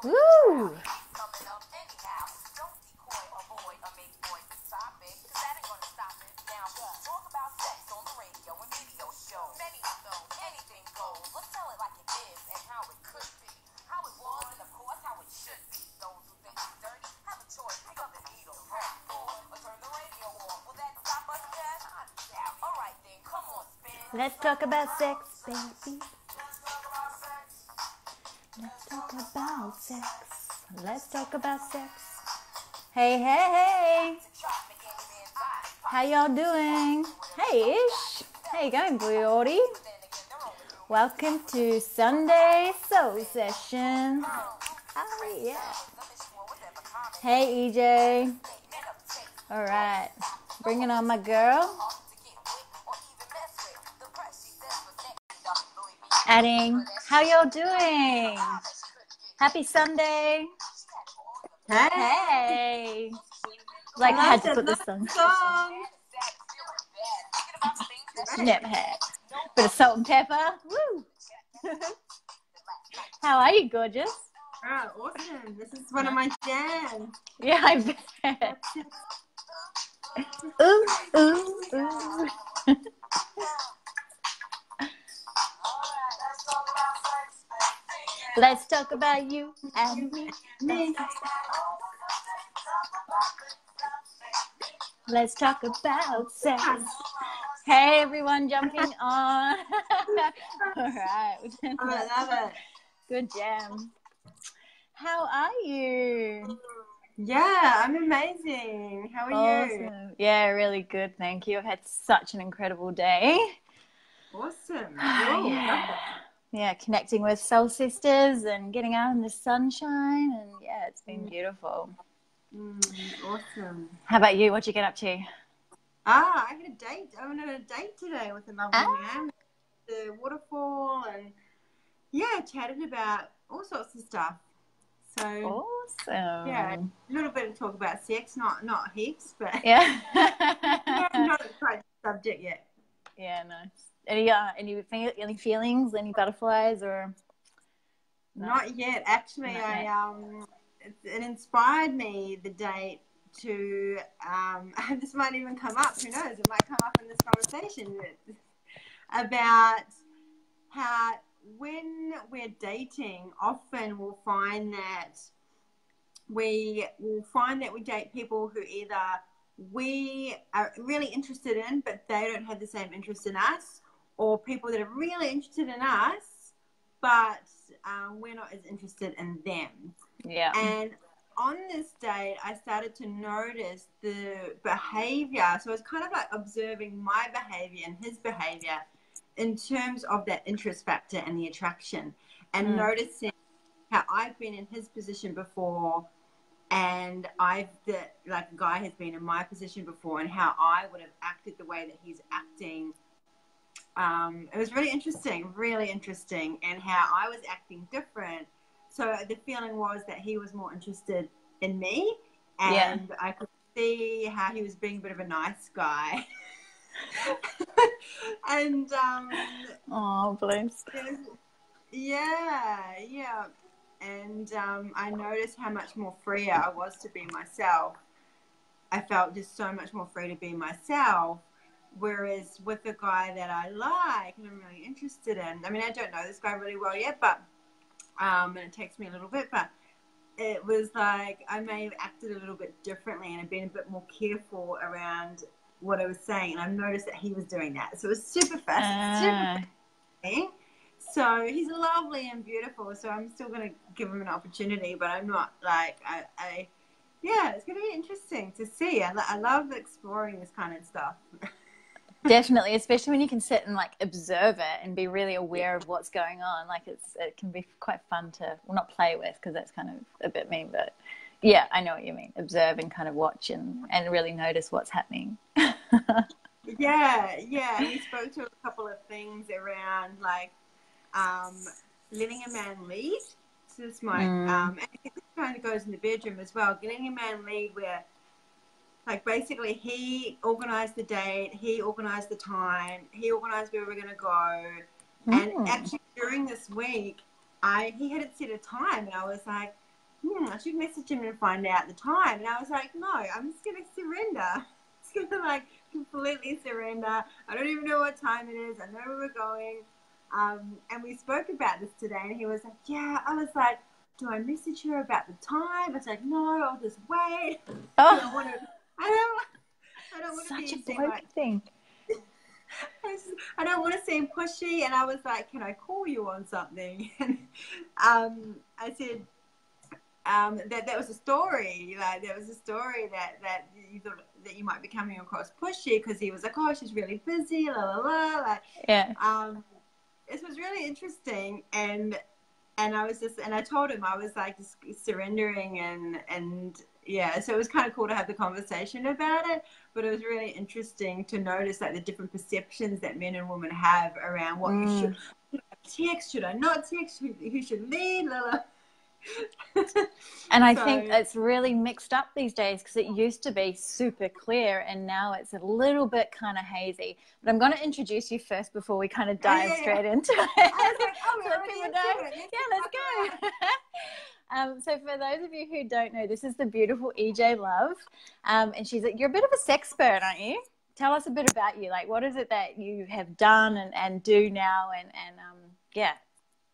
Woo! Let's talk about sex, baby. Let's talk about sex. Let's talk about sex. Hey, hey, hey. How y'all doing? Hey, Ish. How you going, Boyodi? Welcome to Sunday Soul Session. Oh, yeah. Hey, EJ. All right. Bring it on, my girl. Adding. How y'all doing? Happy Sunday. Hey. Like I had to put this on. Never had. Bit of salt and pepper. Woo. How are you, gorgeous? Oh, awesome. This is one of my jams. Yeah, I bet. Ooh, ooh, ooh. Let's talk about you and me. Let's talk about sex. Hey, everyone jumping on. All right. I love it. Good jam. How are you? Yeah, I'm amazing. How are you? Yeah, really good. Thank you. I've had such an incredible day. Awesome. Yeah, connecting with soul sisters and getting out in the sunshine. And yeah, it's been beautiful. Awesome. How about you? What'd you get up to? I had a date. I went on a date today with a lovely man. The waterfall and chatted about all sorts of stuff. So awesome. Yeah, a little bit of talk about sex, not heaps, but yeah. not quite the subject yet. Yeah, nice. Any feelings, any butterflies or? No? Not yet. Actually, it inspired me, the date, to this might even come up. Who knows? It might come up in this conversation about how when we're dating, often we'll find that we date people who either we are really interested in, but they don't have the same interest in us, or people that are really interested in us, but we're not as interested in them. Yeah. And on this date, I started to notice the behavior. So it's kind of like observing my behavior and his behavior in terms of that interest factor and the attraction, and noticing how I've been in his position before, and a guy has been in my position before, and how I would have acted the way that he's acting. It was really interesting, and how I was acting different. So the feeling was that he was more interested in me, and I could see how he was being a bit of a nice guy. And oh, bless. Yeah. And I noticed how much more freer I was to be myself. I felt just so much more free to be myself. Whereas with the guy that I like and I'm really interested in, I mean, I don't know this guy really well yet, but and it takes me a little bit, but it was like I may have acted a little bit differently and have been a bit more careful around what I was saying. And I've noticed that he was doing that. So it was super fascinating. So he's lovely and beautiful. So I'm still going to give him an opportunity, but I'm not like, it's going to be interesting to see. I love exploring this kind of stuff. Definitely, especially when you can sit and like observe it and be really aware of what's going on. Like it can be quite fun to, well, not play with because that's kind of a bit mean, but yeah, I know what you mean. Observe and kind of watch and really notice what's happening. Yeah. We spoke to a couple of things around like letting a man lead. This might, and it kind of goes in the bedroom as well. Getting a man lead where, like, basically he organised the date, he organised the time, he organised where we're going to go. And actually during this week, he hadn't set a time, and I was like, I should message him and find out the time. And I was like, no, I'm just going to surrender. I'm just going to, like, completely surrender. I don't even know what time it is. I know where we're going. And we spoke about this today, and he was like, yeah. I was like, do I message her about the time? I was like, no, I'll just wait. I don't want to Such be a bloke thing. I don't want to seem pushy. And I was like, can I call you on something? And I said, that was a story. Like, there was a story that you thought that you might be coming across pushy, because he was like, oh, she's really busy, la la la. Like, yeah. It was really interesting, and I told him I was like just surrendering, and yeah, so it was kind of cool to have the conversation about it. But it was really interesting to notice, like, the different perceptions that men and women have around what you should text, should I not text, who should lead, la la. And I think it's really mixed up these days, because it used to be super clear and now it's a little bit kind of hazy. But I'm going to introduce you first before we kind of dive straight into it. I was like, oh, so people know. Yeah, let's go. So for those of you who don't know, this is the beautiful EJ Love. And she's like, you're a bit of a sexpert, aren't you? Tell us a bit about you. Like, what is it that you have done and do now? And yeah,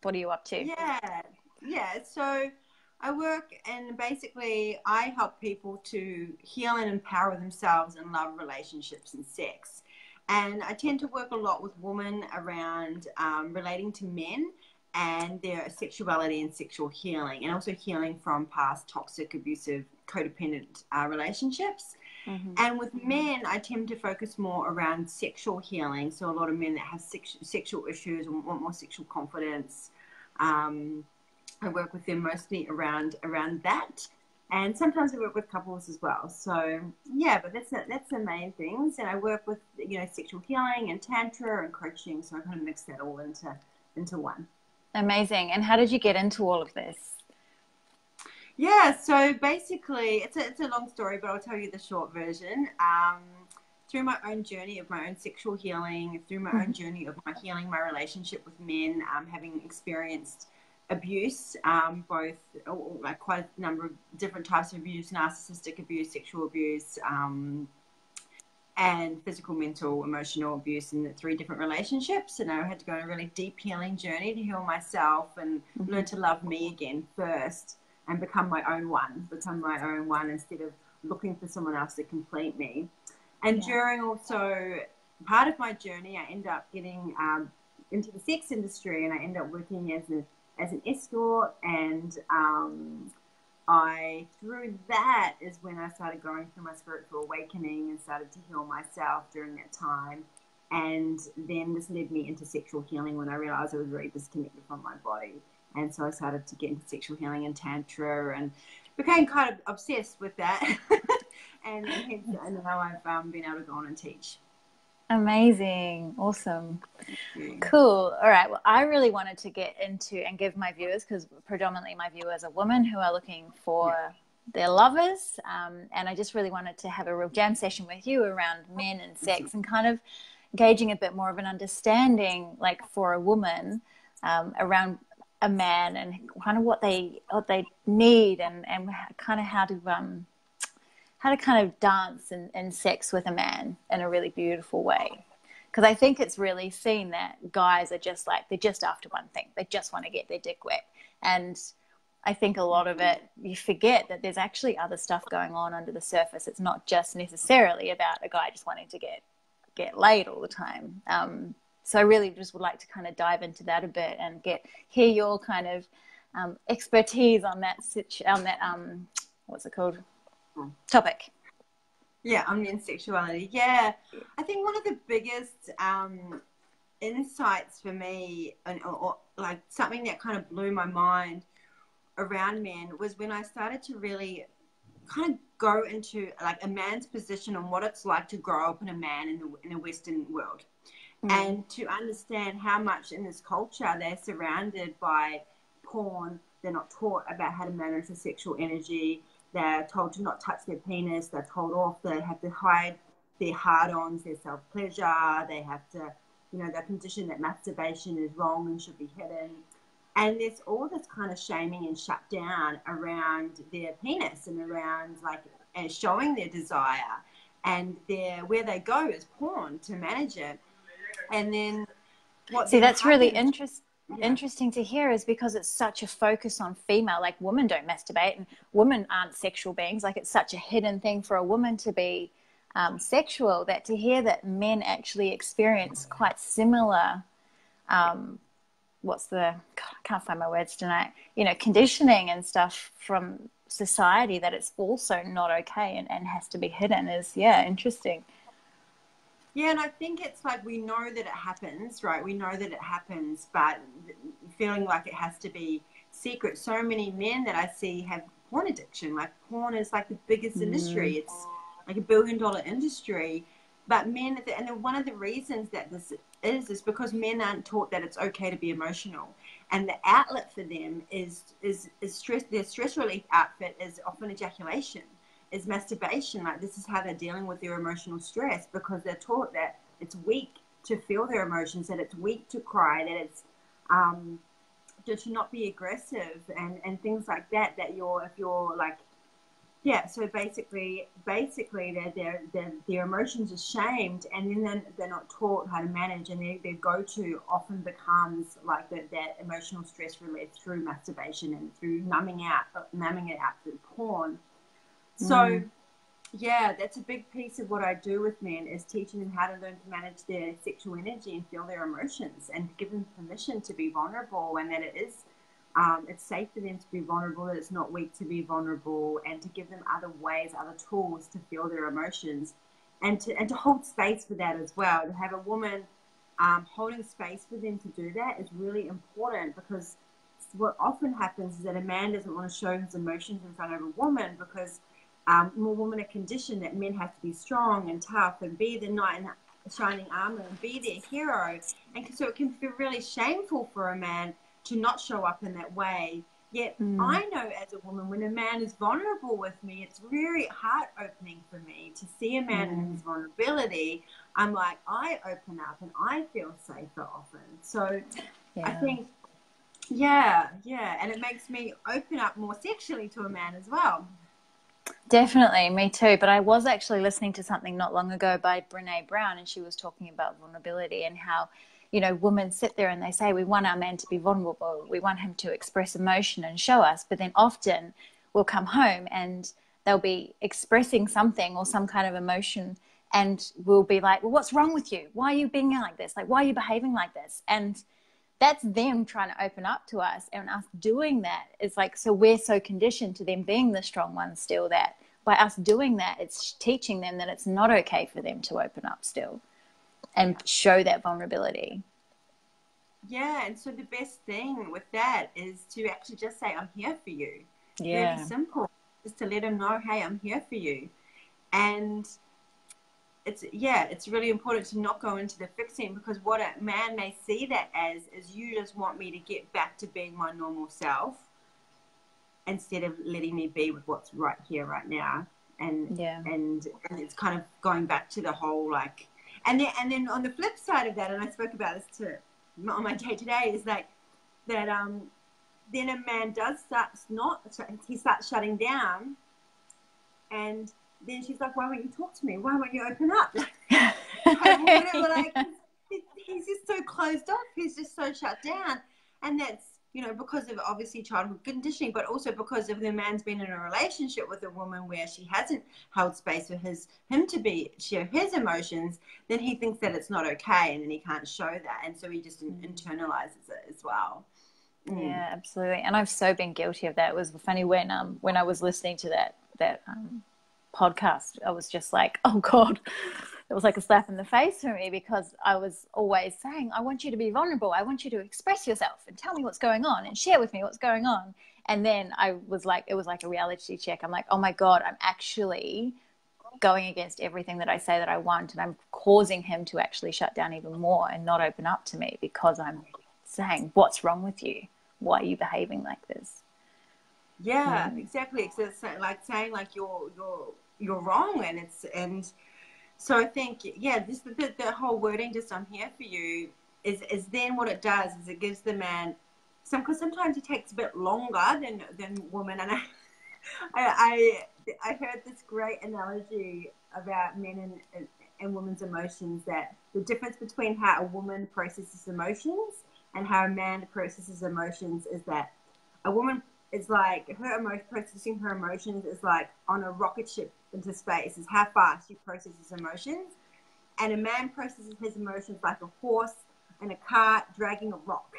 what are you up to? Yeah, so I work, and basically I help people to heal and empower themselves in love, relationships, and sex. And I tend to work a lot with women around relating to men and their sexuality and sexual healing, and also healing from past toxic, abusive, codependent relationships. And with men, I tend to focus more around sexual healing. So a lot of men that have sexual issues and want more sexual confidence, I work with them mostly around that, and sometimes I work with couples as well. So yeah, but that's the main things. And I work with, you know, sexual healing and tantra and coaching. So I kind of mix that all into one. Amazing. And how did you get into all of this? Yeah, so basically it's a long story, but I'll tell you the short version. Through my own journey of my own sexual healing, through my own journey of my healing my relationship with men, having experienced abuse, both like quite a number of different types of abuse: narcissistic abuse, sexual abuse, and physical, mental, emotional abuse in the 3 different relationships. And I had to go on a really deep healing journey to heal myself and learn to love me again first, and become my own one instead of looking for someone else to complete me. And during also part of my journey, I ended up getting into the sex industry, and I ended up working as an escort, and through that is when I started going through my spiritual awakening and started to heal myself during that time. And then this led me into sexual healing when I realized I was very disconnected from my body. And so I started to get into sexual healing and tantra, and became kind of obsessed with that. and now I've been able to go on and teach. Amazing. Awesome. Cool. All right. Well, I really wanted to get into and give my viewers, because predominantly my viewers are women who are looking for their lovers. And I just really wanted to have a real jam session with you around men and sex, and kind of gauging a bit more of an understanding, like, for a woman around a man, and kind of what they need, and kind of how to kind of dance and sex with a man in a really beautiful way. Because I think it's really seen that guys are just like, they're just after one thing. They just want to get their dick wet. And I think a lot of it, you forget that there's actually other stuff going on under the surface. It's not just necessarily about a guy just wanting to get laid all the time. So I really just would like to kind of dive into that a bit and hear your kind of expertise on that what's it called? Topic. Yeah, on men's sexuality. Yeah, I think one of the biggest insights for me, or like something that kind of blew my mind around men, was when I started to really kind of go into like a man's position on what it's like to grow up in in a Western world, and to understand how much in this culture they're surrounded by porn, they're not taught about how to manage the sexual energy. They're told to not touch their penis. They're told off. They have to hide their hard-ons, their self-pleasure. They have to, they're conditioned that masturbation is wrong and should be hidden. And there's all this kind of shaming and shut down around their penis and around and showing their desire. And where they go is porn to manage it. And then that's really interesting to hear, is because it's such a focus on female, like women don't masturbate and women aren't sexual beings. Like it's such a hidden thing for a woman to be sexual, that to hear that men actually experience quite similar, I can't find my words tonight, conditioning and stuff from society, that it's also not okay and has to be hidden, is interesting. Yeah, and I think it's like we know that it happens, right? We know that it happens, but feeling like it has to be secret. So many men that I see have porn addiction. Like porn is like the biggest industry. It's like $1 billion industry. But men, and one of the reasons that this is because men aren't taught that it's okay to be emotional. And the outlet for them is stress. Their stress relief outfit is often ejaculation, is masturbation. Like this is how they're dealing with their emotional stress, because they're taught that it's weak to feel their emotions, that it's weak to cry, that it's to not be aggressive and things like that. That if you're like, so basically their emotions are shamed, and then they're not taught how to manage, and their go-to often becomes like that emotional stress relief through masturbation and through numbing it out through porn. So, that's a big piece of what I do with men, is teaching them how to learn to manage their sexual energy and feel their emotions, and give them permission to be vulnerable, and that it's safe for them to be vulnerable, that it's not weak to be vulnerable, and to give them other ways, other tools to feel their emotions, and to hold space for that as well. To have a woman holding space for them to do that is really important, because what often happens is that a man doesn't want to show his emotions in front of a woman, because more women are conditioned that men have to be strong and tough and be the knight in shining armor and be their hero. And so it can feel really shameful for a man to not show up in that way. Yet I know as a woman, when a man is vulnerable with me, it's very heart-opening for me to see a man in his vulnerability. I'm like, I open up and I feel safer often. So I think, and it makes me open up more sexually to a man as well. Definitely, me too. But I was actually listening to something not long ago by Brene Brown, and she was talking about vulnerability and how, women sit there and they say, we want our man to be vulnerable. We want him to express emotion and show us. But then often we'll come home and they'll be expressing something or some kind of emotion, and we'll be like, well, what's wrong with you? Why are you being like this? Like, why are you behaving like this? And that's them trying to open up to us, and us doing that is like, so we're so conditioned to them being the strong ones still, that by us doing that, it's teaching them that it's not okay for them to open up still and show that vulnerability. Yeah, and so the best thing with that is to actually just say, I'm here for you. Yeah. Really simple. Just to let them know, hey, I'm here for you. And it's really important to not go into the fixing, because what a man may see that as is, you just want me to get back to being my normal self instead of letting me be with what's right here, right now. And it's kind of going back to the whole and then on the flip side of that, and I spoke about this too on my day today, is like that then a man starts shutting down, and then she's like, why won't you talk to me? Why won't you open up? He's just so closed off. He's just so shut down. And that's, because of obviously childhood conditioning, but also because of the man's been in a relationship with a woman where she hasn't held space for him to share his emotions. Then he thinks that it's not okay, and then he can't show that. And so he just internalizes it as well. Yeah, absolutely. And I've so been guilty of that. It was funny when I was listening to that podcast, I was just like, oh God, it was like a slap in the face for me, because I was always saying, I want you to be vulnerable. I want you to express yourself and tell me what's going on and share with me what's going on. And then I was like, it was like a reality check. I'm like, oh my God, I'm actually going against everything that I say that I want. And I'm causing him to actually shut down even more and not open up to me, because I'm saying, what's wrong with you? Why are you behaving like this? Yeah, exactly. So it's like saying like you're wrong, and so I think, yeah, this the whole wording just "I'm here for you" is then what it does is it gives the man because sometimes it takes a bit longer than women, and I heard this great analogy about men and women's emotions, that the difference between how a woman processes emotions and how a man processes emotions is that a woman is like processing her emotions is like on a rocket ship into space, is how fast she processes emotions, and a man processes his emotions like a horse in a cart dragging a rock.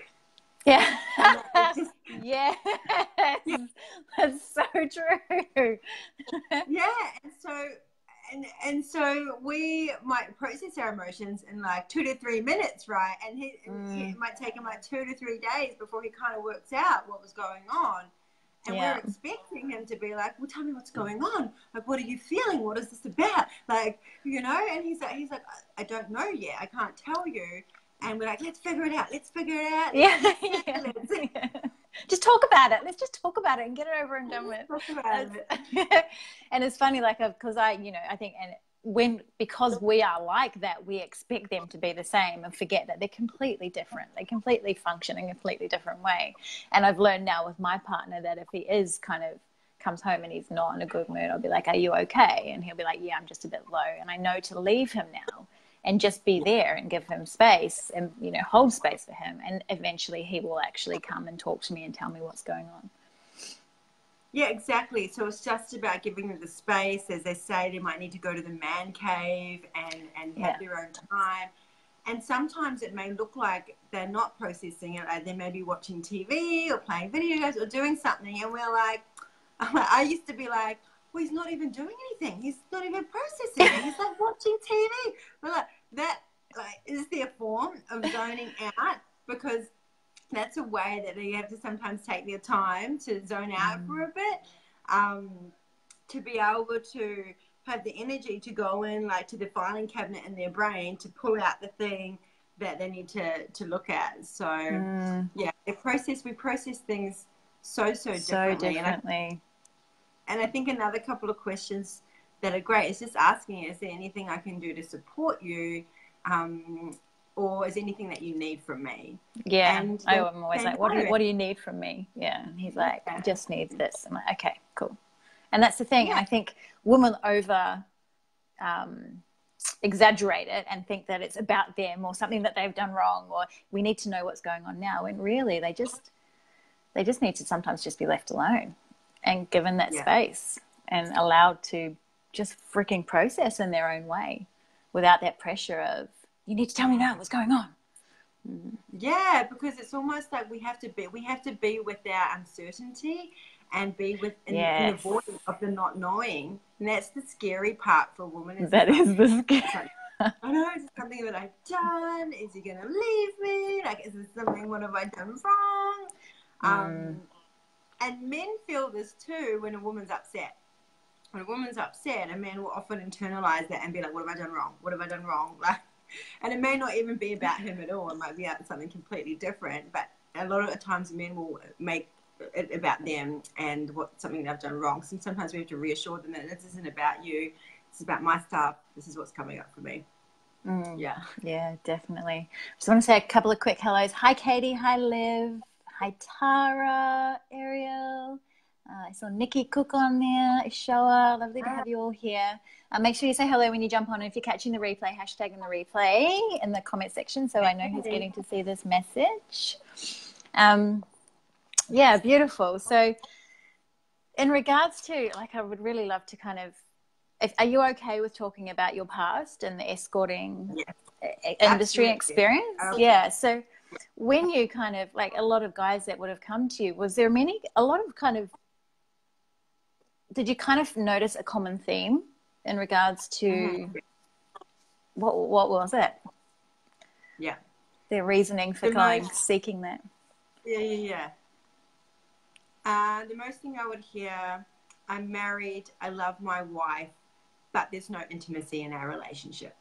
Yeah. Just, yes. yeah. That's so true. Yeah. And so we might process our emotions in like 2 to 3 minutes, right? And it might take him like 2 to 3 days before he kind of works out what was going on. And we're expecting him to be like, well, tell me what's going on. Like, what are you feeling? What is this about? Like, and he's like, I don't know yet. I can't tell you. And we're like, let's figure it out. Let's figure it out. Yeah. Just talk about it. Let's just talk about it and get it over and done with. Talk about it. And it's funny, like, because I think, and because we are like that, we expect them to be the same and forget that they're completely different. They completely function in a completely different way. And I've learned now with my partner that if he is comes home and he's not in a good mood, I'll be like, are you okay? And he'll be like, yeah, I'm just a bit low. And I know to leave him now and just be there and give him space and, hold space for him. And eventually he will actually come and talk to me and tell me what's going on. Yeah, exactly. So it's just about giving them the space. As they say, they might need to go to the man cave and have their own time. And sometimes it may look like they're not processing it. Like they may be watching TV or playing video games or doing something. And we're like, I used to be like, well, he's not even doing anything. He's not even processing it. He's like watching TV. But like, that is their form of zoning out, because that's a way that they have to sometimes take their time to zone out for a bit, to be able to have the energy to go in like to the filing cabinet in their brain to pull out the thing that they need to look at. So yeah, we process things so differently. And I think another couple of questions that are great is just asking, is there anything I can do to support you? Or is anything that you need from me? Yeah, and I'm always like, what do you need from me? Yeah, and he's like, I just need this. I'm like, okay, cool. And that's the thing. Yeah. I think women over exaggerate it and think that it's about them or something that they've done wrong, or we need to know what's going on now. And really, they just need to sometimes just be left alone and given that space and allowed to just freaking process in their own way without that pressure of, you need to tell me now what's going on. Yeah, because it's almost like we have to be with our uncertainty and be in the void of the not knowing. And that's the scary part for a woman. That is the scary. I know, is it something that I've done? Is he going to leave me? Like, is this something, what have I done wrong? And men feel this too when a woman's upset. When a woman's upset, a man will often internalize that and be like, what have I done wrong? What have I done wrong? Like, and it may not even be about him at all. It might be about something completely different. But a lot of the times men will make it about them and something they've done wrong. So sometimes we have to reassure them that this isn't about you. It's about my stuff. This is what's coming up for me. Yeah, definitely. Just want to say a couple of quick hellos. Hi, Katie. Hi, Liv. Hi, Tara, Ariel. I saw Nikki Cook on there. Ishoa, lovely to have you all here. Make sure you say hello when you jump on. And if you're catching the replay, hashtag in the replay in the comment section so I know who's getting to see this message. Yeah, beautiful. So in regards to, like, I would really love to kind of, are you okay with talking about your past and the escorting industry experience? Yeah. So when you kind of, like, a lot of guys that would have come to you, was there did you kind of notice a common theme in regards to what was it? Yeah. Their reasoning for seeking that. Yeah. The most thing I would hear, I'm married, I love my wife, but there's no intimacy in our relationship.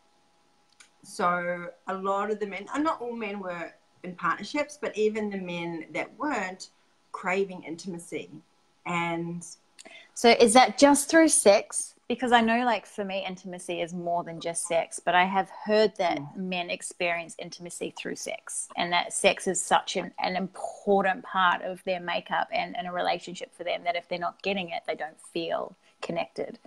So a lot of the men, and not all men were in partnerships, but even the men that weren't, craving intimacy. And so is that just through sex? Because I know, like, for me, intimacy is more than just sex, but I have heard that men experience intimacy through sex, and that sex is such an important part of their makeup and a relationship for them, that if they're not getting it, they don't feel connected.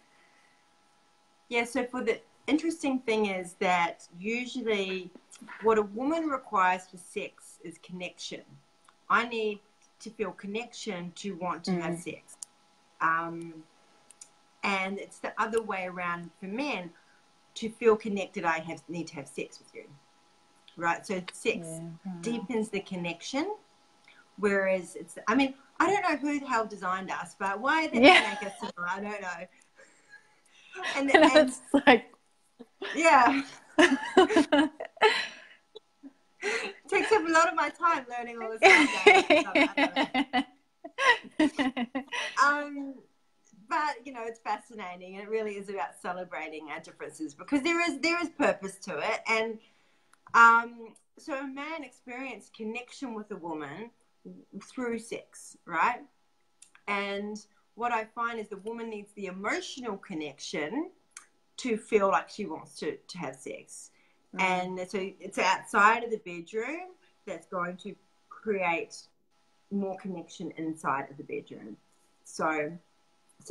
yeah, so for the interesting thing is that usually what a woman requires for sex is connection. I need to feel connection to want to have sex. And it's the other way around for men. To feel connected, need to have sex with you, right? So sex deepens the connection, whereas I mean, I don't know who the hell designed us, but why they make us similar, I don't know. And it's like, yeah. It takes up a lot of my time learning all this stuff. But you know, it's fascinating, and it really is about celebrating our differences, because there is purpose to it. And so a man experienced connection with a woman through sex, right? And what I find is the woman needs the emotional connection to feel like she wants to have sex. And so it's outside of the bedroom that's going to create more connection inside of the bedroom. So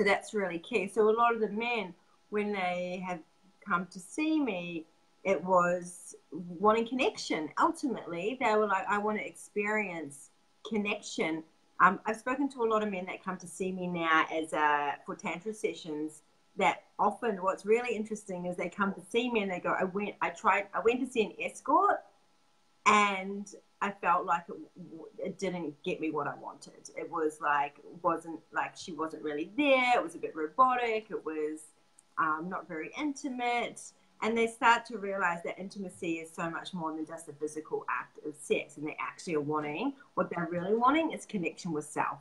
that's really key. So a lot of the men, when they have come to see me, it was wanting connection. Ultimately, they were like, I want to experience connection. I've spoken to a lot of men that come to see me now as for tantra sessions, that often what's really interesting is they come to see me and they go, I went to see an escort, and I felt like it didn't get me what I wanted. It was like, she wasn't really there. It was a bit robotic. It was not very intimate. And they start to realize that intimacy is so much more than just a physical act of sex. And they actually are what they're really wanting is connection with self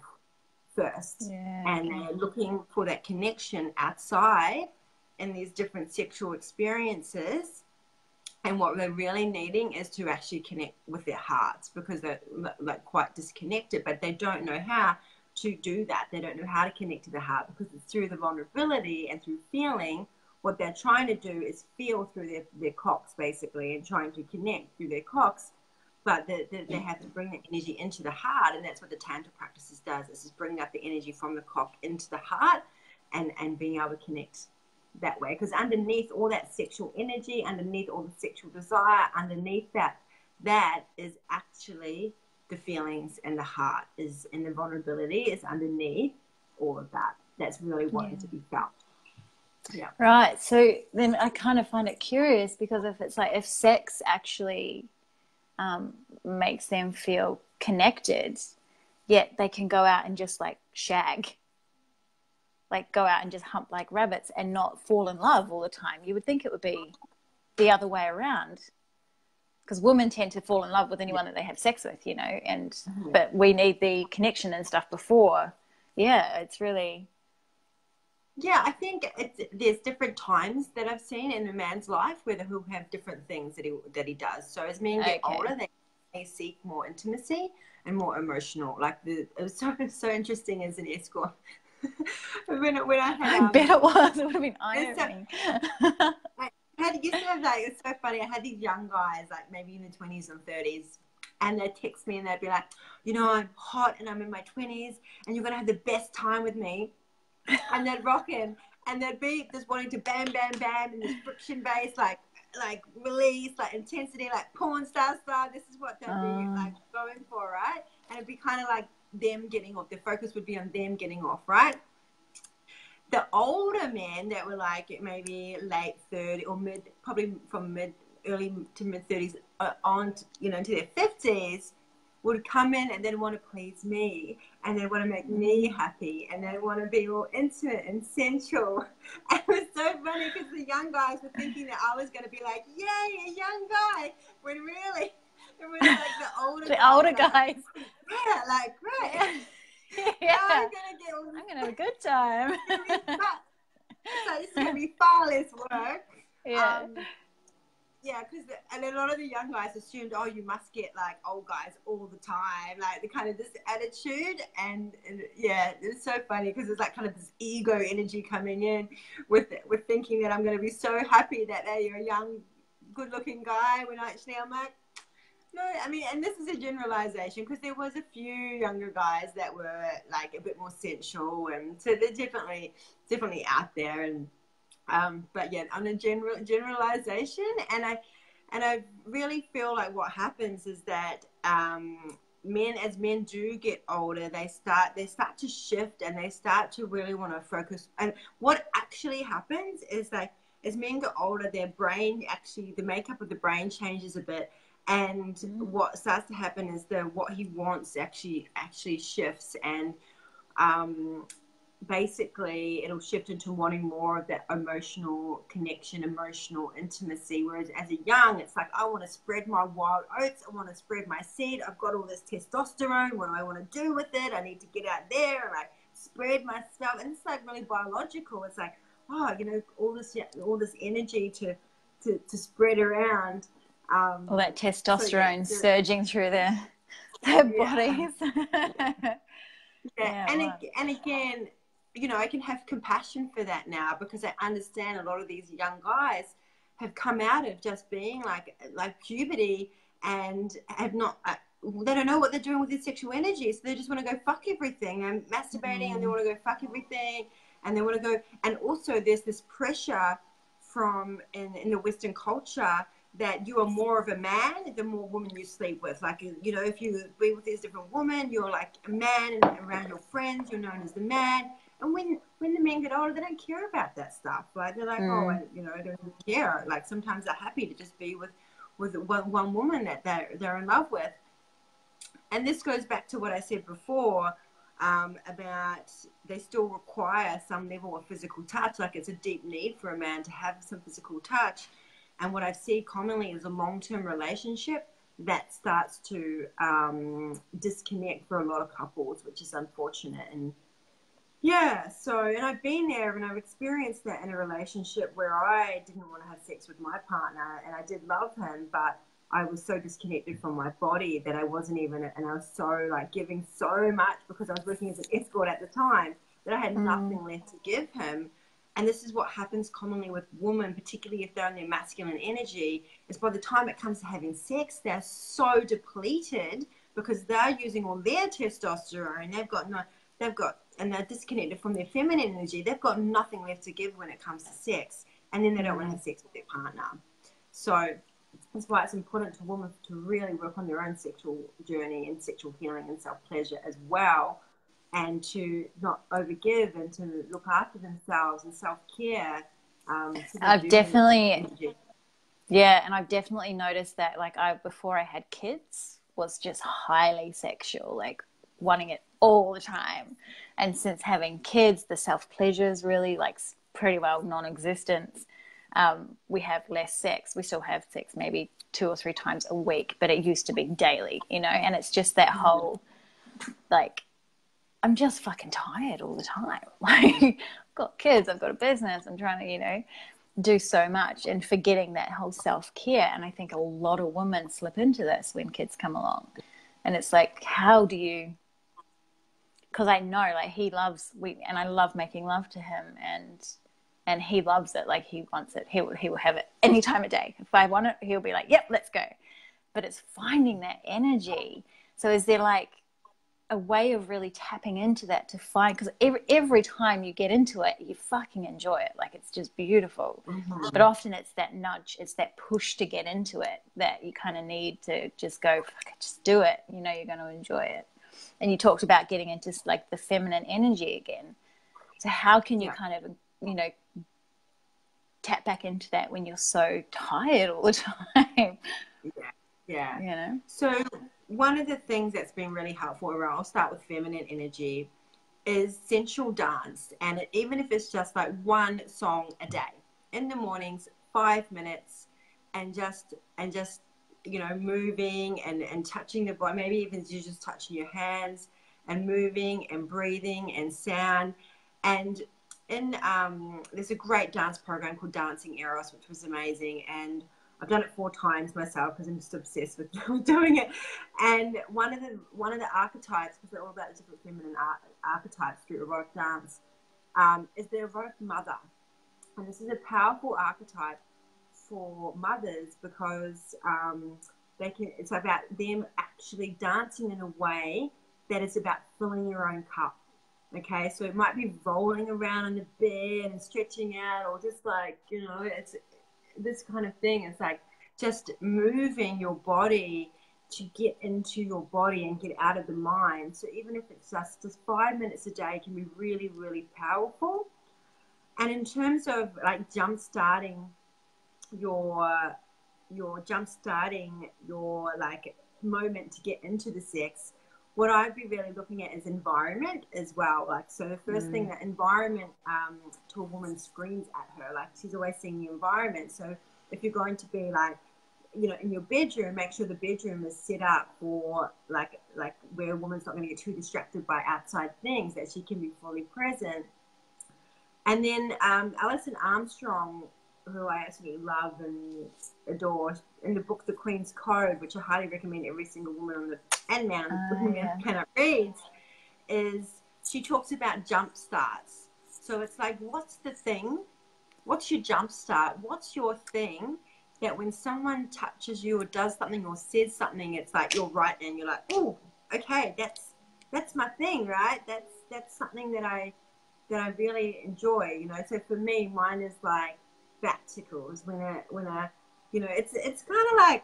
first. Yeah, and they're looking for that connection outside in these different sexual experiences. And what they're really needing is to actually connect with their hearts, because they're like quite disconnected, but they don't know how to do that. They don't know how to connect to the heart, because it's through the vulnerability and through feeling. What they're trying to do is feel through their cocks, basically, and trying to connect through their cocks. But they have to bring the energy into the heart, and that's what the Tantra practices does. It's just bringing up the energy from the cock into the heart, and being able to connect that way. Because underneath all that sexual energy, underneath all the sexual desire, underneath that is actually the feelings, and the heart is, and the vulnerability is underneath all of that. That's really wanting to be felt. Yeah. Right. So then I kind of find it curious, because if sex actually makes them feel connected, yet they can go out and just like shag, like go out and just hump like rabbits and not fall in love all the time. You would think it would be the other way around, because women tend to fall in love with anyone that they have sex with, and but we need the connection and stuff before. Yeah, it's really... Yeah, I think there's different times that I've seen in a man's life where he'll have different things that he does. So as men get older, they seek more intimacy and more emotional. Like it was so interesting as an escort. when I had, I bet it was. It would have been eye-opening. It's so funny. I had these young guys, like maybe in the 20s and 30s, and they'd text me and they'd be like, I'm hot and I'm in my 20s, and you're gonna have the best time with me. And they'd rock in, and they'd be just wanting to bam, bam, bam, in this friction base, like release, like intensity, like porn star. This is what they'd be like going for, right? And it'd be kind of like them getting off. Their focus would be on them getting off, right? The older men that were like maybe late 30 or probably from early to mid 30s on, into their 50s, would come in and then want to please me, and they want to make me happy, and they want to be all intimate and sensual. And it was so funny, because the young guys were thinking that I was going to be like, yay, a young guy, when really it was like the older guys. Yeah, like, great. Yeah. I'm going to have a good time. So this is going to be far less work. Yeah. Yeah. Yeah, because and a lot of the young guys assumed, oh, you must get like old guys all the time, like the kind of this attitude, and yeah, it's so funny because it's like kind of this ego energy coming in with thinking that I'm going to be so happy that you're a young, good-looking guy when actually I'm like, no, I mean, and this is a generalization because there was a few younger guys that were like a bit more sensual, and so they're definitely out there, and but yeah, on a generalization, and I really feel like what happens is that as men do get older, they start to shift, and they start to really want to focus. And what actually happens is like as men get older, their brain actually, the makeup of the brain changes a bit. And what starts to happen is what he wants actually shifts, and basically it'll shift into wanting more of that emotional connection, emotional intimacy. Whereas as a young, it's like, I want to spread my wild oats, I want to spread my seed, I've got all this testosterone, what do I want to do with it? I need to get out there and like spread my stuff. And it's like really biological. It's like, oh, all this energy to spread around. All that testosterone surging through their bodies. And again, I can have compassion for that now, because I understand a lot of these young guys have come out of just being like puberty and have not, they don't know what they're doing with their sexual energy. So they just want to go fuck everything and masturbating, and they want to go fuck everything, and they want to go. And also there's this pressure from in the Western culture that you are more of a man the more women you sleep with. Like, if you be with these different women, you're like a man, and around your friends, you're known as the man. And when the men get older, they don't care about that stuff. Like, they're like, oh, I don't care. Like, sometimes they're happy to just be with one woman that they're in love with. And this goes back to what I said before, about they still require some level of physical touch. Like, it's a deep need for a man to have some physical touch. And what I see commonly is a long-term relationship that starts to disconnect for a lot of couples, which is unfortunate. And yeah, and I've been there, and I've experienced that in a relationship where I didn't want to have sex with my partner, and I did love him, but I was so disconnected from my body that I wasn't even, and I was so like giving so much because I was working as an escort at the time, that I had nothing left to give him. And this is what happens commonly with women, particularly if they're in their masculine energy, is by the time it comes to having sex, they're so depleted because they're using all their testosterone. And they're disconnected from their feminine energy. They've got nothing left to give when it comes to sex. And then they don't want to have sex with their partner. So that's why it's important to women to really work on their own sexual journey and sexual healing and self-pleasure as well, and to not overgive and to look after themselves and self-care. I've definitely noticed that, like, before I had kids was just highly sexual, like wanting it all the time. And since having kids, the self-pleasure is really like pretty well non-existent. We have less sex. We still have sex maybe 2 or 3 times a week, but it used to be daily, and it's just that whole, like, I'm just fucking tired all the time. Like, I've got kids, I've got a business, I'm trying to, do so much, and forgetting that whole self-care. And I think a lot of women slip into this when kids come along. And it's like, how do you, because I know, like, and I love making love to him, and he loves it. Like, he wants it. He will have it any time of day. If I want it, he'll be like, yep, let's go. But it's finding that energy. So is there like a way of really tapping into that to find, because every time you get into it, you fucking enjoy it. Like, it's just beautiful. But often it's that nudge, it's that push to get into it that you kind of need to just go, fuck it, just do it. You're going to enjoy it. And you talked about getting into like the feminine energy again. So how can you kind of, tap back into that when you're so tired all the time? Yeah. So one of the things that's been really helpful, or I'll start with feminine energy, is sensual dance. And even if it's just like one song a day in the mornings, 5 minutes, and just moving and touching the body, maybe even you just touching your hands and moving and breathing and sound. And there's a great dance program called Dancing Eros, which was amazing. And I've done it 4 times myself because I'm just obsessed with doing it. And one of the archetypes, because they're all about the different feminine archetypes through erotic dance, is the erotic mother. And this is a powerful archetype for mothers because it's about them actually dancing in a way that is about filling your own cup. Okay, so it might be rolling around in the bed and stretching out, or just like, it's this kind of thing. It's like just moving your body to get into your body and get out of the mind. So even if it's just 5 minutes a day, can be really, really powerful. And in terms of like jump-starting your like moment to get into the sex, what I'd be really looking at is environment as well. Like, so the first thing, that environment to a woman screams at her, like she's always seeing the environment. So if you're going to be like, in your bedroom, make sure the bedroom is set up for like where a woman's not going to get too distracted by outside things, that she can be fully present. And then Alison Armstrong, who I absolutely love and adore, in the book The Queen's Code, which I highly recommend every single woman and man on the planet reads, is she talks about jump starts. So it's like, what's the thing? What's your jump start? What's your thing that when someone touches you or does something or says something, it's like you're right and you're like, oh, okay, that's my thing, right? That's something that I really enjoy, So for me, mine is like back tickles when I it's kind of like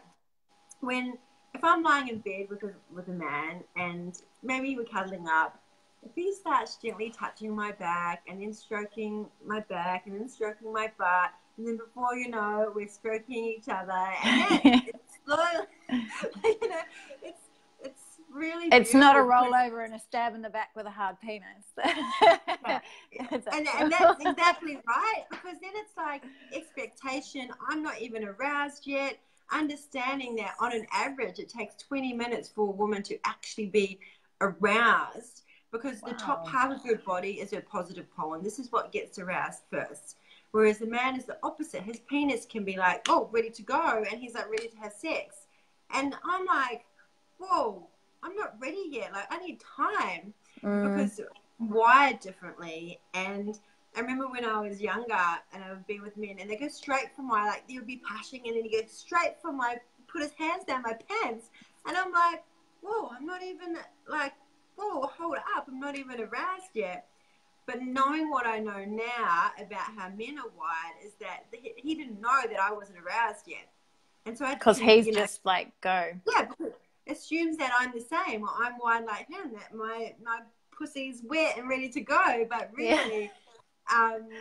if I'm lying in bed with a man and maybe we're cuddling up, if he starts gently touching my back and then stroking my back and then stroking my butt, and then before you know it, we're stroking each other, and then it's slowly, it's really it's beautiful. not a rollover and a stab in the back with a hard penis. Yeah. And that's exactly right, because then it's like expectation. I'm not even aroused yet. Understanding that on an average it takes 20 minutes for a woman to actually be aroused, because the top half of her body is her positive pole, and this is what gets aroused first. Whereas the man is the opposite. His penis can be like, oh, ready to go, and he's like ready to have sex. And I'm like, whoa, I'm not ready yet. Like, I need time, because wired differently. And I remember when I was younger and I would be with men and they go straight for my, like, they would be pushing and then he goes straight for my, put his hands down my pants. And I'm like, whoa, I'm not even like, whoa, hold up, I'm not even aroused yet. But knowing what I know now about how men are wired is that he didn't know that I wasn't aroused yet. And so because he's just like, go. Yeah, because assumes that I'm the same, or I'm wired like him, that my pussy's wet and ready to go. But really, and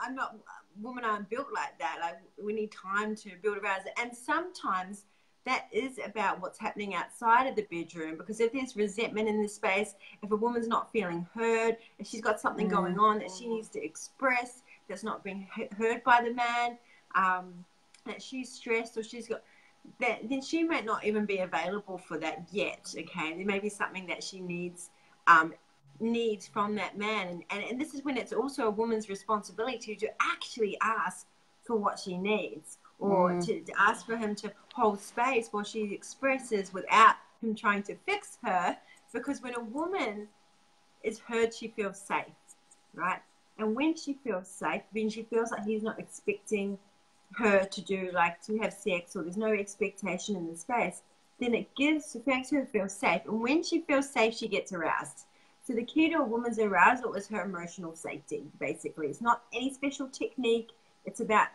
I'm not, women aren't built like that. Like, we need time to build around it. And sometimes that is about what's happening outside of the bedroom, because if there's resentment in the space, if a woman's not feeling heard, if she's got something going on that she needs to express that's not being heard by the man, that she's stressed or she's got that, then she might not even be available for that yet. Okay, there may be something that she needs from that man, and this is when it's also a woman's responsibility to actually ask for what she needs, or to ask for him to hold space while she expresses without him trying to fix her. Because when a woman is heard, she feels safe, right? And when she feels safe, when she feels like he's not expecting her to have sex, or there's no expectation in the space, then it makes her feel safe. And when she feels safe, she gets aroused. So the key to a woman's arousal is her emotional safety, basically. It's not any special technique. It's about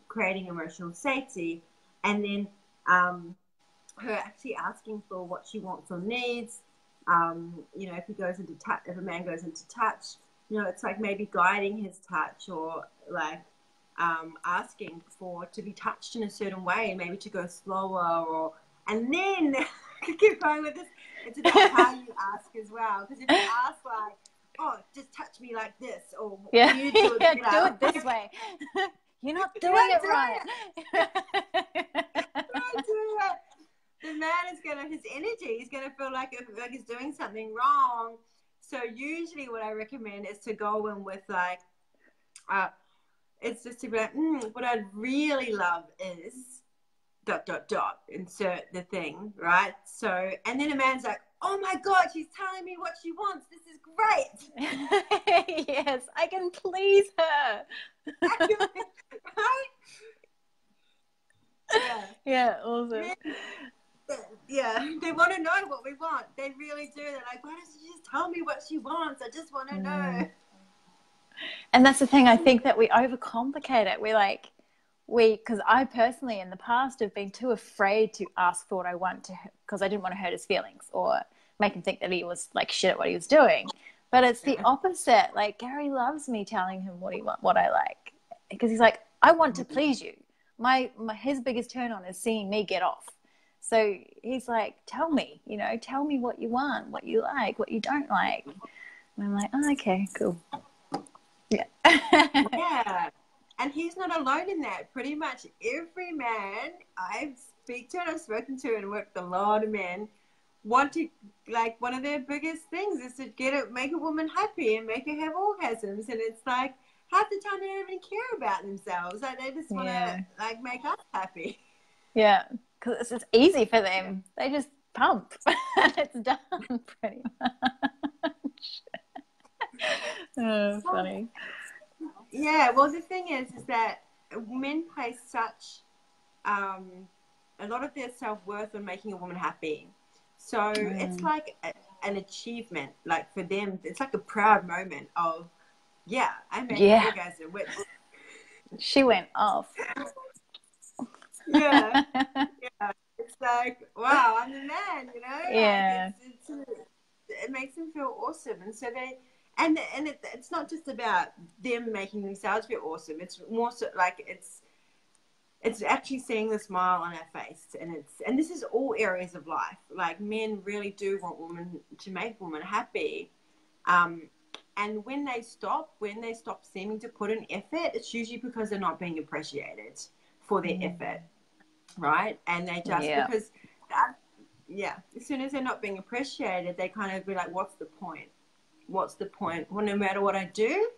creating emotional safety, and then her actually asking for what she wants or needs. If he goes into touch, if a man goes into touch, it's like maybe guiding his touch, or like asking to be touched in a certain way, maybe to go slower, and then I keep going with this. It's about how you ask as well, because if you ask like, oh, just touch me like this, or you do it, do it this way. You're not doing it right. Don't do it. The man his energy is gonna feel like he's doing something wrong. So usually what I recommend is to go in with it's just to be like, what I'd really love is dot, dot, dot, insert the thing, right? So, and then a man's like, oh my God, she's telling me what she wants. This is great. Yes, I can please her. Right? Yeah. Yeah, awesome. Yeah, they want to know what we want. They really do. They're like, why doesn't she just tell me what she wants? I just want to know. And that's the thing. I think that we overcomplicate it. Because I personally in the past have been too afraid to ask for what I want to, because I didn't want to hurt his feelings or make him think that he was like shit at what he was doing. But it's the opposite. Like, Gary loves me telling him what I like, because he's like, I want to please you. His biggest turn on is seeing me get off. So he's like, tell me what you want, what you like, what you don't like. And I'm like, oh, okay, cool. Yeah. Yeah. And he's not alone in that. Pretty much every man I've spoken to and worked with a lot of men want to, like, one of their biggest things is to make a woman happy and make her have orgasms. And it's like, half the time they don't even care about themselves. Like, they just want to, like, make us happy. Yeah. Because it's just easy for them. They just pump and it's done pretty much. Oh, funny. Yeah, well, the thing is that men place such a lot of their self-worth on making a woman happy. So it's like an achievement. Like, for them, it's like a proud moment of, yeah, I made an orgasm. Which... She went off. Yeah. Yeah. It's like, wow, I'm the man, you know? Yeah. Like it makes them feel awesome. And so it's not just about them making themselves feel awesome. It's more so like it's actually seeing the smile on our face, and this is all areas of life. Like, men really do want women to make women happy, and when they stop seeming to put in effort, it's usually because they're not being appreciated for their effort, right? And they just because as soon as they're not being appreciated, they kind of be like, what's the point? What's the point? Well, no matter what I do,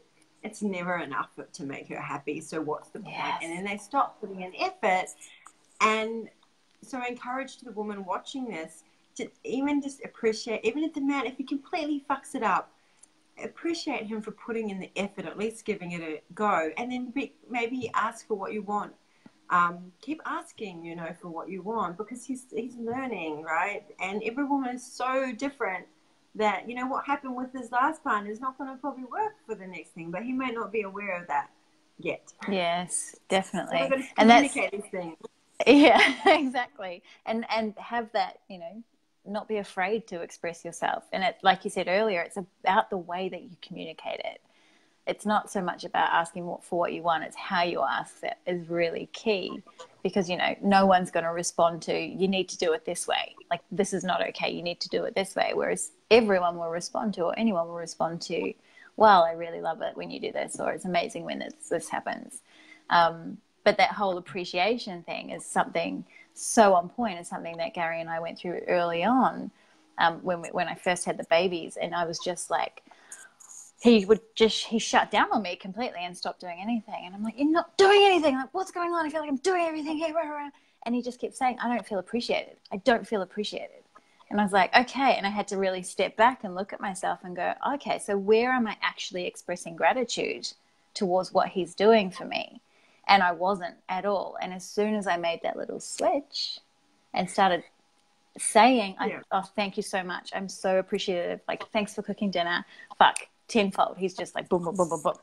it's never enough to make her happy. So what's the point? And then they stop putting in effort. And so I encourage the woman watching this to even just appreciate, even if the man, if he completely fucks it up, appreciate him for putting in the effort, at least giving it a go. And then maybe ask for what you want. Keep asking, for what you want, because he's learning, right? And every woman is so different that, what happened with his last partner is not going to probably work for the next thing, but he may not be aware of that yet. Yes, definitely. So we've got to communicate these things. Yeah, exactly. And have that, not be afraid to express yourself. And it, like you said earlier, it's about the way that you communicate it. It's not so much about asking for what you want. It's how you ask that is really key, because, no one's going to respond to, you need to do it this way. Like, this is not okay. You need to do it this way. Whereas everyone will respond to, or anyone will respond to, well, I really love it when you do this, or it's amazing when this happens. But that whole appreciation thing is something so on point. It's something that Gary and I went through early on when I first had the babies, and I was just like, he shut down on me completely and stopped doing anything. And I'm like, you're not doing anything. I'm like, what's going on? I feel like I'm doing everything here. And he just kept saying, I don't feel appreciated. I don't feel appreciated. And I was like, okay. And I had to really step back and look at myself and go, okay, so where am I actually expressing gratitude towards what he's doing for me? And I wasn't at all. And as soon as I made that little switch and started saying, oh, thank you so much. I'm so appreciative. Like, thanks for cooking dinner. Fuck. Tenfold. He's just like boom, boom, boom, boom, boom,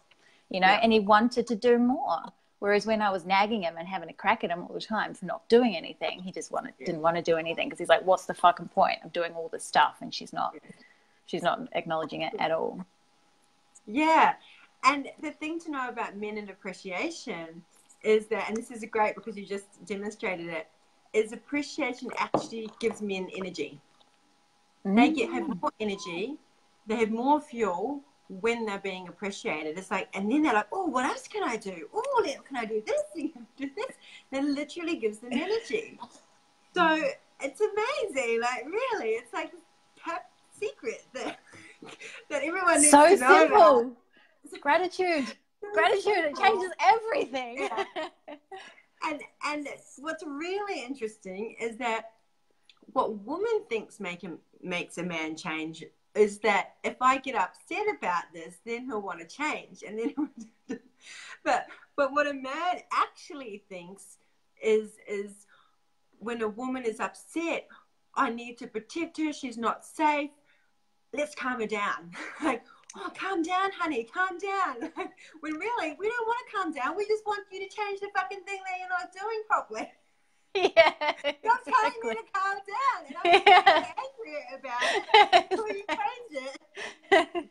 and he wanted to do more. Whereas when I was nagging him and having a crack at him all the time for not doing anything, he just didn't want to do anything, because he's like, what's the fucking point of doing all this stuff? And she's not acknowledging it at all. Yeah. And the thing to know about men and appreciation is that, and this is great because you just demonstrated it, is appreciation actually gives men energy. They have more energy, they have more fuel when they're being appreciated. It's like, and then they're like, oh, what else can I do? Oh, can I do this? Can I do this? That literally gives them energy. So it's amazing. Like, really, it's like a top secret that everyone needs to know. So simple. Gratitude. It changes everything. Yeah. And what's really interesting is that what woman thinks makes a man change is that if I get upset about this, then he'll want to change. And then, but what a man actually thinks is when a woman is upset, I need to protect her. She's not safe. Let's calm her down. Like, oh, calm down, honey, calm down. When really, we don't want to calm down. We just want you to change the fucking thing that you're not doing properly. Yeah, Stop telling me to calm down, and I'm really angry about it until you change it.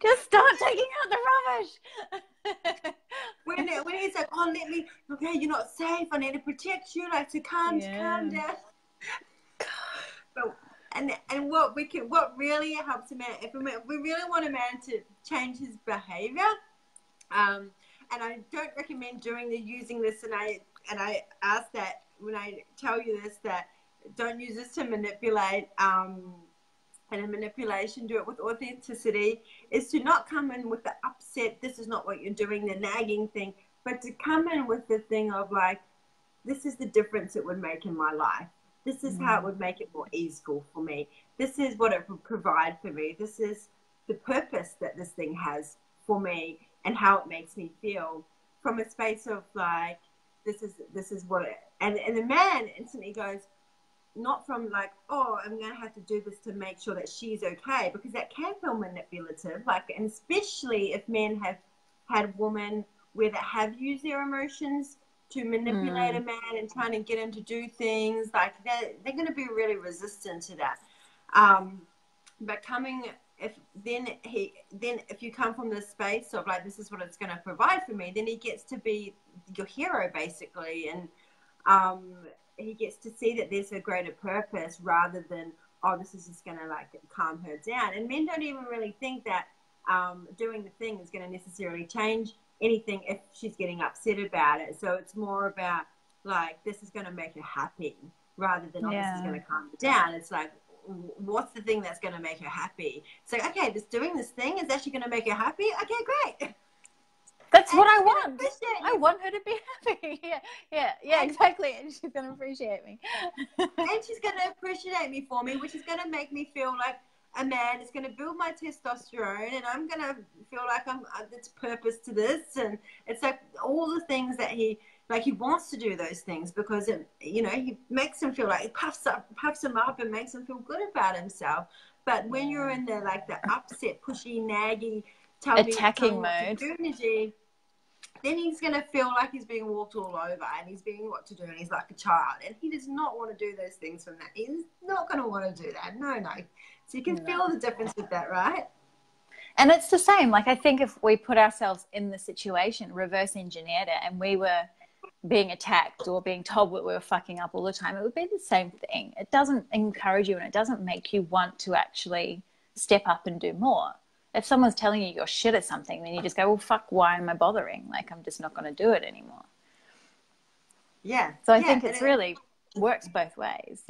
Just start taking out the rubbish. When he's like, oh, okay, you're not safe. I need to protect you, like to calm down. But and what really helps a man, if we really want a man to change his behavior, and I don't recommend using this, and I ask that when I tell you this, that don't use this to manipulate, and in manipulation, do it with authenticity, is to not come in with the upset, this is not what you're doing, the nagging thing, but to come in with the thing of like, this is the difference it would make in my life. This is how it would make it more easeful for me. This is what it would provide for me. This is the purpose that this thing has for me and how it makes me feel, from a space of like, this is what it, and the man instantly goes, not from like, oh, I'm going to have to do this to make sure that she's okay, because that can feel manipulative. Like, and especially if men have had women where they have used their emotions to manipulate a man and trying to get him to do things, like they're going to be really resistant to that. But if you come from this space of like, this is what it's going to provide for me, then he gets to be your hero basically, and he gets to see that there's a greater purpose rather than, oh, this is just going to like calm her down. And men don't even really think that doing the thing is going to necessarily change anything if she's getting upset about it. So it's more about like, this is going to make her happy rather than, oh, this is going to calm her down. It's like, what's the thing that's going to make her happy? It's like, okay, doing this thing is actually going to make her happy. Okay, great. That's what I want. I want her to be happy. Yeah, exactly. And she's going to appreciate me. And she's going to appreciate me for me, which is going to make me feel like a man. It's going to build my testosterone, and I'm going to feel like there's purpose to this. And it's like all the things that he wants to do those things because he makes him feel like, it puffs him up and makes him feel good about himself. But when you're in the upset, pushy, naggy, attacking mode, energy, then he's going to feel like he's being walked all over and he's being what to do, and he's like a child, and he does not want to do those things from that. He's not going to want to do that. No. So you can feel the difference with that, right? And it's the same. Like, I think if we put ourselves in the situation, reverse engineered it, and we were being attacked or being told that we were fucking up all the time, it would be the same thing. It doesn't encourage you, and it doesn't make you want to actually step up and do more. If someone's telling you you're shit at something, then you just go, well, fuck, why am I bothering? Like, I'm just not going to do it anymore. Yeah. So I think it's really works both ways,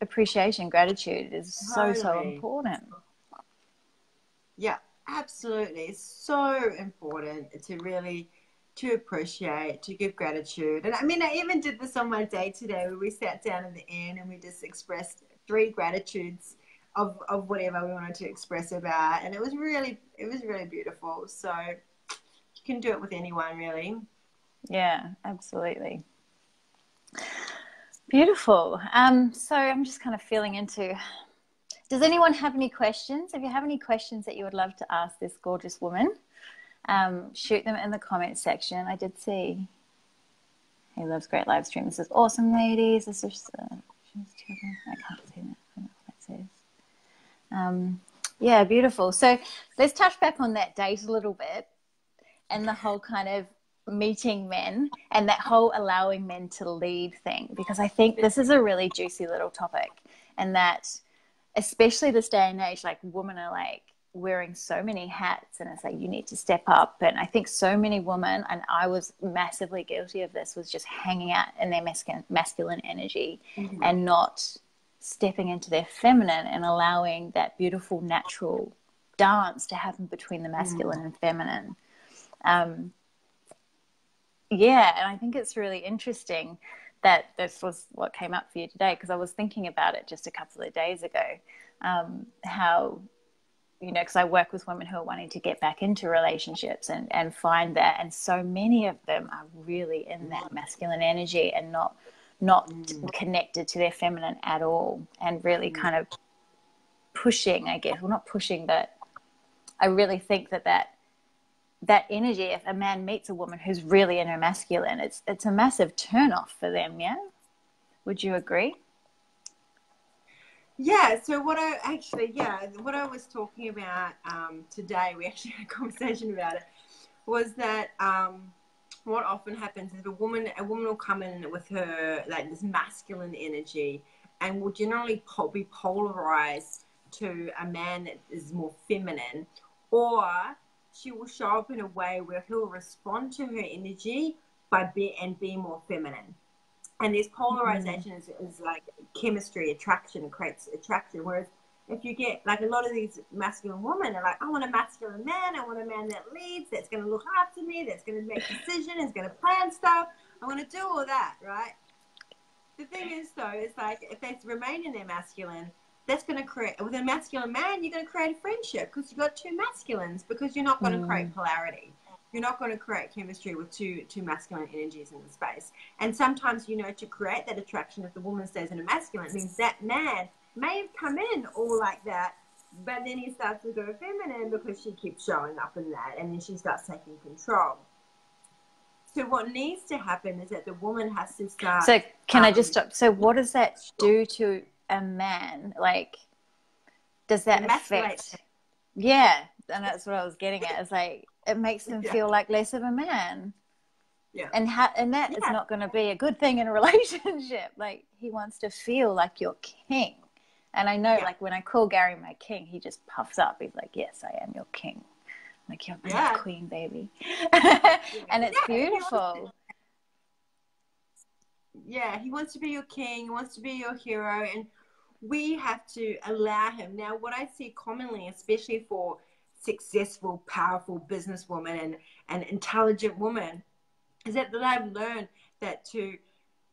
Appreciation, gratitude is so important. Yeah, absolutely. It's so important to appreciate, to give gratitude. And I mean, I even did this on my day today where we sat down in the inn and we just expressed 3 gratitudes of whatever we wanted to express about, and it was really beautiful. So you can do it with anyone, really. Yeah, absolutely. Beautiful. So I'm just kind of feeling into, does anyone have any questions? If you have any questions that you would love to ask this gorgeous woman, shoot them in the comments section. I did see he loves great live streams. This is awesome, ladies. This is I can't see that. I don't know what that says. Yeah, beautiful. So let's touch back on that date a little bit and the whole kind of meeting men and that whole allowing men to lead thing, because I think this is a really juicy little topic, and that especially this day and age, like, women are like wearing so many hats, and it's like, you need to step up. And I think so many women, and I was massively guilty of this, was just hanging out in their masculine energy and not stepping into their feminine and allowing that beautiful natural dance to happen between the masculine and feminine. Yeah, and I think it's really interesting this was what came up for you today, because I was thinking about it just a couple of days ago, how, you know, because I work with women who are wanting to get back into relationships and find that, and so many of them are really in that masculine energy and not connected to their feminine at all, and really kind of pushing, I guess, well, not pushing, but I really think that energy, if a man meets a woman who's really in her masculine, it's a massive turn off for them. Yeah, would you agree? Yeah, so what I was talking about today, we actually had a conversation about it, was that what often happens is a woman will come in with her, like, this masculine energy, and will generally be polarized to a man that is more feminine, or she will show up in a way where he'll respond to her energy by being more feminine. And this polarization is like chemistry, attraction, creates attraction. Whereas if you get, like, a lot of these masculine women are like, I want a masculine man, I want a man that leads, that's going to look after me, that's going to make decisions, is going to plan stuff, I want to do all that, right? The thing is, though, it's like, if they remain in their masculine, that's going to create, with a masculine man, you're going to create a friendship because you've got two masculines, because you're not going to create polarity. You're not going to create chemistry with two masculine energies in the space. And sometimes, you know, to create that attraction, if the woman stays in a masculine, it means that man may have come in all like that, but then he starts to go feminine because she keeps showing up in that, and then she starts taking control. So what needs to happen is that the woman has to start. So can I just stop? So what does that do to a man? Like, does that affect? Yeah, and that's what I was getting at. It's like, it makes them feel like less of a man. Yeah. And that is not going to be a good thing in a relationship. Like, he wants to feel like your king. And I know, like, when I call Gary my king, he just puffs up. He's like, yes, I am your king. I'm like, you're my queen, baby. And it's beautiful. Yeah, he wants to be your king, he wants to be your hero, and we have to allow him. Now, what I see commonly, especially for successful, powerful businesswomen and intelligent women, is that they've learned that to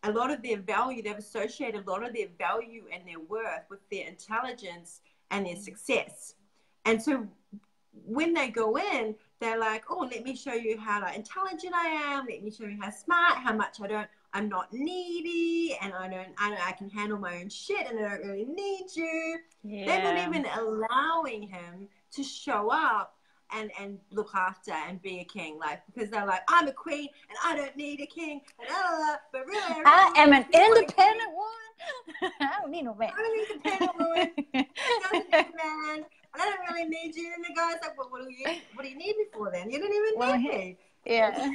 a lot of their value, they've associated a lot of their value and their worth with their intelligence and their success. And so when they go in, they're like, oh, let me show you how intelligent I am. Let me show you how smart, how much I'm not needy, and I can handle my own shit, and I don't really need you. Yeah. They're not even allowing him to show up and look after and be a king, like, because they're like, I'm a queen and I don't need a king, and but really I am an independent woman. I don't need no man. I'm an independent woman. I don't need a man. I don't really need you. And the guy's like, well, what do you need me for then? You don't even need me. Yeah.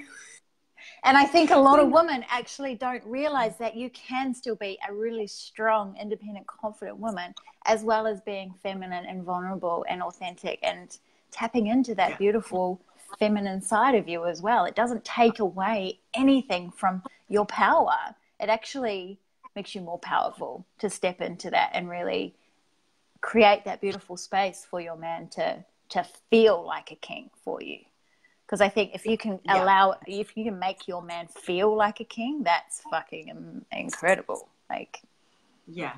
And I think a lot of women actually don't realize that you can still be a really strong, independent, confident woman, as well as being feminine and vulnerable and authentic and tapping into that beautiful feminine side of you as well. It doesn't take away anything from your power. It actually makes you more powerful to step into that and really create that beautiful space for your man to feel like a king for you. Because I think if you can if you can make your man feel like a king, that's fucking incredible. Like, yeah,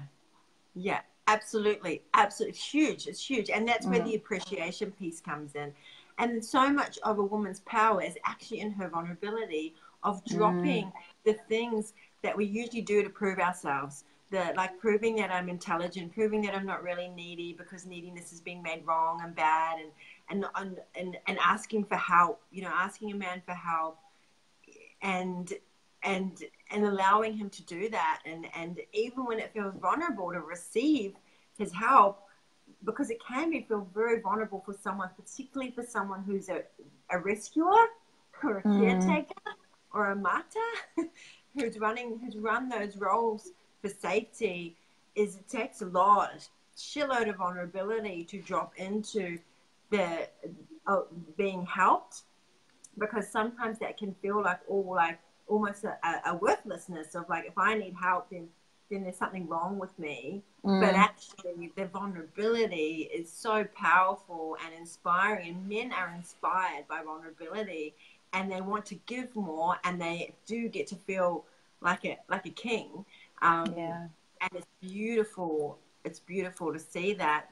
absolutely, it's huge. It's huge, and that's where the appreciation piece comes in. And so much of a woman's power is actually in her vulnerability of dropping the things that we usually do to prove ourselves. Like proving that I'm intelligent, proving that I'm not really needy, because neediness is being made wrong and bad, and asking for help, asking a man for help, and allowing him to do that, and even when it feels vulnerable to receive his help, because it can feel very vulnerable for someone, particularly for someone who's a rescuer or a caretaker or a mata who's run those roles for safety. It takes a shitload of vulnerability to drop into the being helped, because sometimes that can feel like almost a worthlessness of, like, if I need help, then there's something wrong with me. But actually the vulnerability is so powerful and inspiring, and men are inspired by vulnerability, and they want to give more, and they do get to feel like a king. Yeah. And it's beautiful. It's beautiful to see that.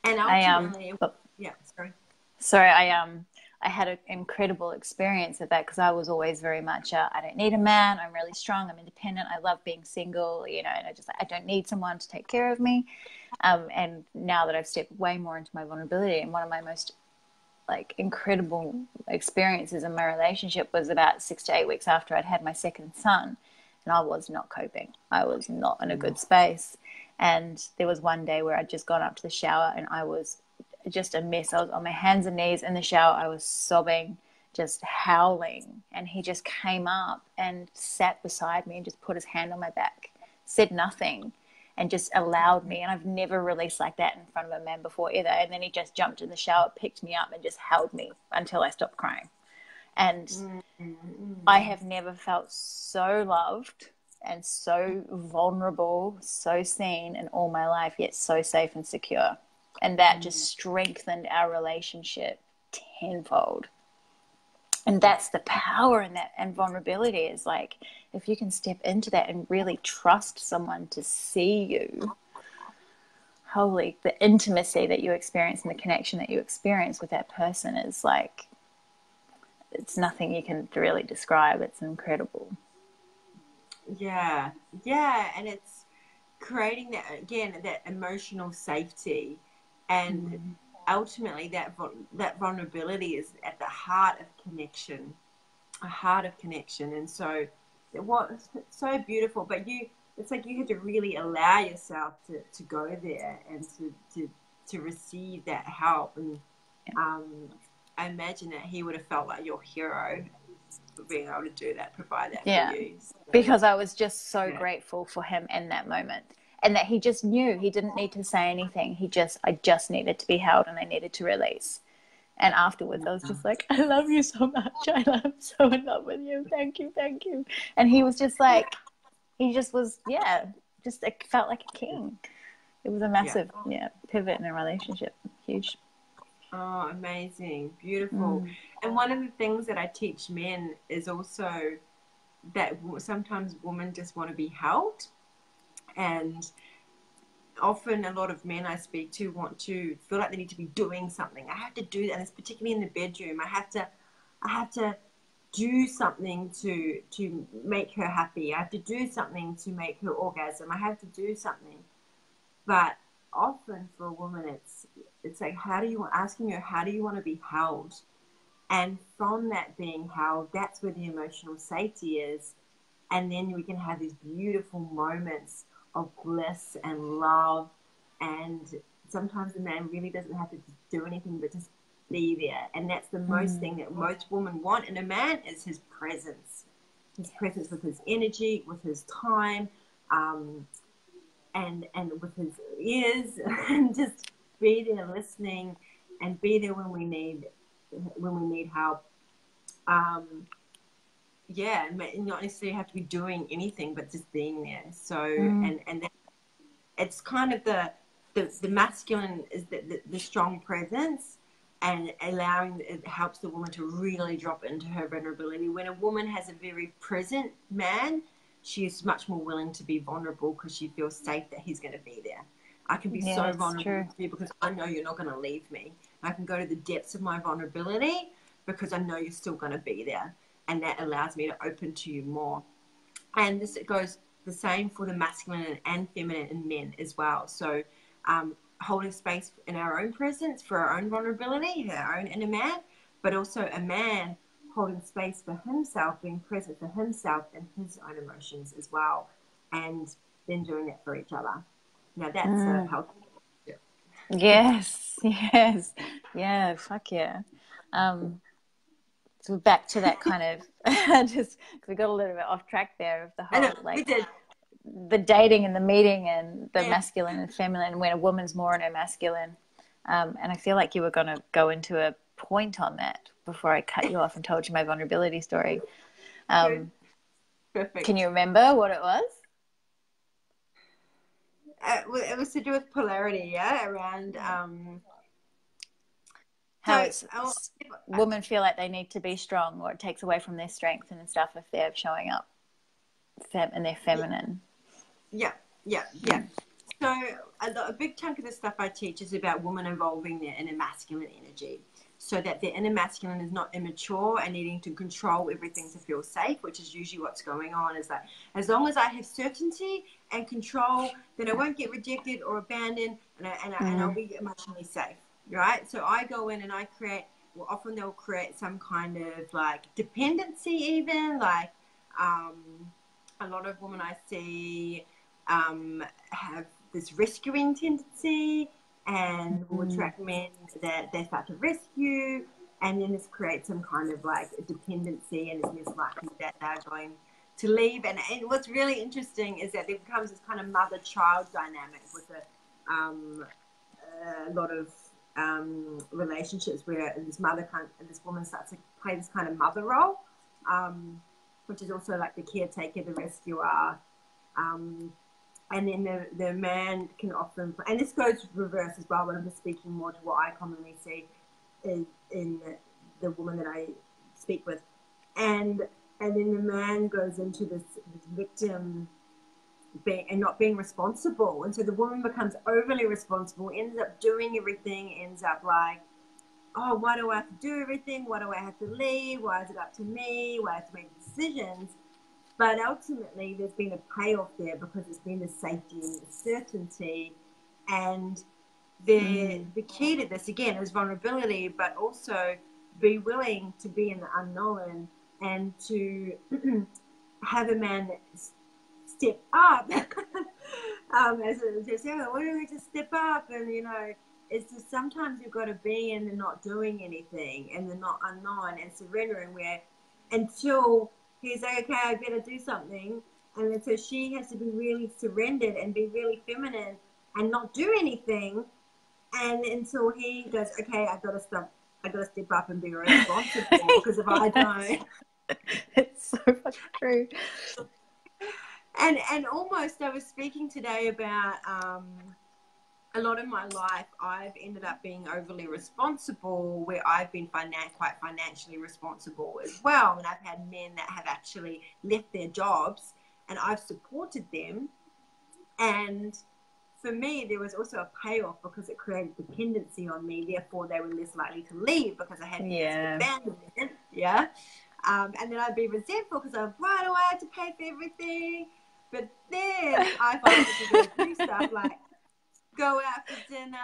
And I ultimately, yeah, sorry. Sorry, I had an incredible experience of that because I was always very much I don't need a man. I'm really strong. I'm independent. I love being single, you know, and I don't need someone to take care of me. And now that I've stepped way more into my vulnerability, and one of my most like incredible experiences in my relationship was about 6 to 8 weeks after I'd had my second son, and I was not coping. I was not in a good space. And there was one day where I'd just gone up to the shower and I was just a mess. I was on my hands and knees in the shower. I was sobbing, just howling. And he just came up and sat beside me and just put his hand on my back, said nothing, and just allowed me. And I've never released like that in front of a man before either. And then he just jumped in the shower, picked me up and just held me until I stopped crying. And I have never felt so loved and so vulnerable, so seen in all my life, yet so safe and secure. And that just strengthened our relationship tenfold. And that's the power in that, and vulnerability is like, if you can step into that and really trust someone to see you, holy, the intimacy that you experience and the connection that you experience with that person is like, it's nothing you can really describe. It's incredible. Yeah, and it's creating that again, that emotional safety, and ultimately that vulnerability is at the heart of connection, and so it was so beautiful. But it's like you had to really allow yourself to go there and to receive that help, and I imagine that he would have felt like your hero for being able to do that, provide that for you. So, because I was just so grateful for him in that moment, and that he just knew. He didn't need to say anything. I just needed to be held, and I needed to release. And afterwards I was just like, I love you so much. I'm so in love with you. Thank you. And he was just like, he just was, just it felt like a king. It was a massive pivot in a relationship. Huge. Oh, amazing. Beautiful. And one of the things that I teach men is also that sometimes women just want to be held. And often a lot of men I speak to want to feel like they need to be doing something. I have to do that. And it's particularly in the bedroom. I have to do something to make her happy. I have to do something to make her orgasm. I have to do something. But often for a woman, it's like, asking her, how do you want to be held? And from that being held, that's where the emotional safety is. And then we can have these beautiful moments of bliss and love. And sometimes the man really doesn't have to do anything but just be there. And that's the most thing that most women want in a man is his presence. His presence with his energy, with his time, and with his ears, and just be there listening, and be there when we need help. Not necessarily have to be doing anything, but just being there. So and it's kind of the masculine is the strong presence, and it helps the woman to really drop into her vulnerability. When a woman has a very present man, she is much more willing to be vulnerable because she feels safe that he's going to be there. I can be so vulnerable with you because I know you're not going to leave me. I can go to the depths of my vulnerability because I know you're still going to be there. And that allows me to open to you more. And it goes the same for the masculine and feminine in men as well. So holding space in our own presence for our own vulnerability, our own inner man, but also a man holding space for himself, being present for himself and his own emotions as well, and then doing that for each other. Now that's a healthy relationship. Yes. Yeah, fuck yeah. So back to that kind of just because we got a little bit off track there of the whole the dating and the meeting and the masculine and feminine, when a woman's more in her masculine. And I feel like you were going to go into a point on that before I cut you off and told you my vulnerability story. Perfect. Can you remember what it was? It was to do with polarity, around how women feel like they need to be strong, or it takes away from their strength and stuff if they're showing up. and they're feminine. Yeah. So a big chunk of the stuff I teach is about women evolving their inner masculine energy, so that their inner masculine is not immature and needing to control everything to feel safe, which is usually what's going on. Is that as long as I have certainty and control, then I won't get rejected or abandoned, and I'll be emotionally safe, right? So I go in and I create, well, often they'll create some kind of like dependency, even like a lot of women I see have this rescuing tendency and will attract men that they start to rescue, and then this creates some kind of like a dependency, and it's less likely that they're going to leave. And what's really interesting is that there becomes this kind of mother-child dynamic with a lot of relationships where this woman starts to play this kind of mother role, which is also like the caretaker, the rescuer. And then the man can often, and this goes reverse as well, but I'm just speaking more to what I commonly see in the woman that I speak with. And then the man goes into this victim and not being responsible. And so the woman becomes overly responsible, ends up doing everything, ends up like, oh, why do I have to do everything? Why do I have to leave? Why is it up to me? Why do I have to make decisions? But ultimately, there's been a payoff there because it's been the safety and the certainty. And the key to this, again, is vulnerability, but also be willing to be in the unknown and to have a man step up. As just, why don't we just step up? And, you know, it's just sometimes you've got to be in the not doing anything and the not unknown and surrendering, where until he's like, okay, I better do something. And then so she has to be really surrendered and be really feminine and not do anything. And until he goes, okay, I've got to step up and be responsible, because if I don't. It's so fucking true. And almost, I was speaking today about a lot of my life, I've ended up being overly responsible, where I've been quite financially responsible as well. And I've had men that have actually left their jobs and I've supported them. And for me, there was also a payoff because it created dependency on me. Therefore, they were less likely to leave because I had fears of abandonment. Yeah. And then I'd be resentful because why do I have to pay for everything? But then I find to do stuff like go out for dinner.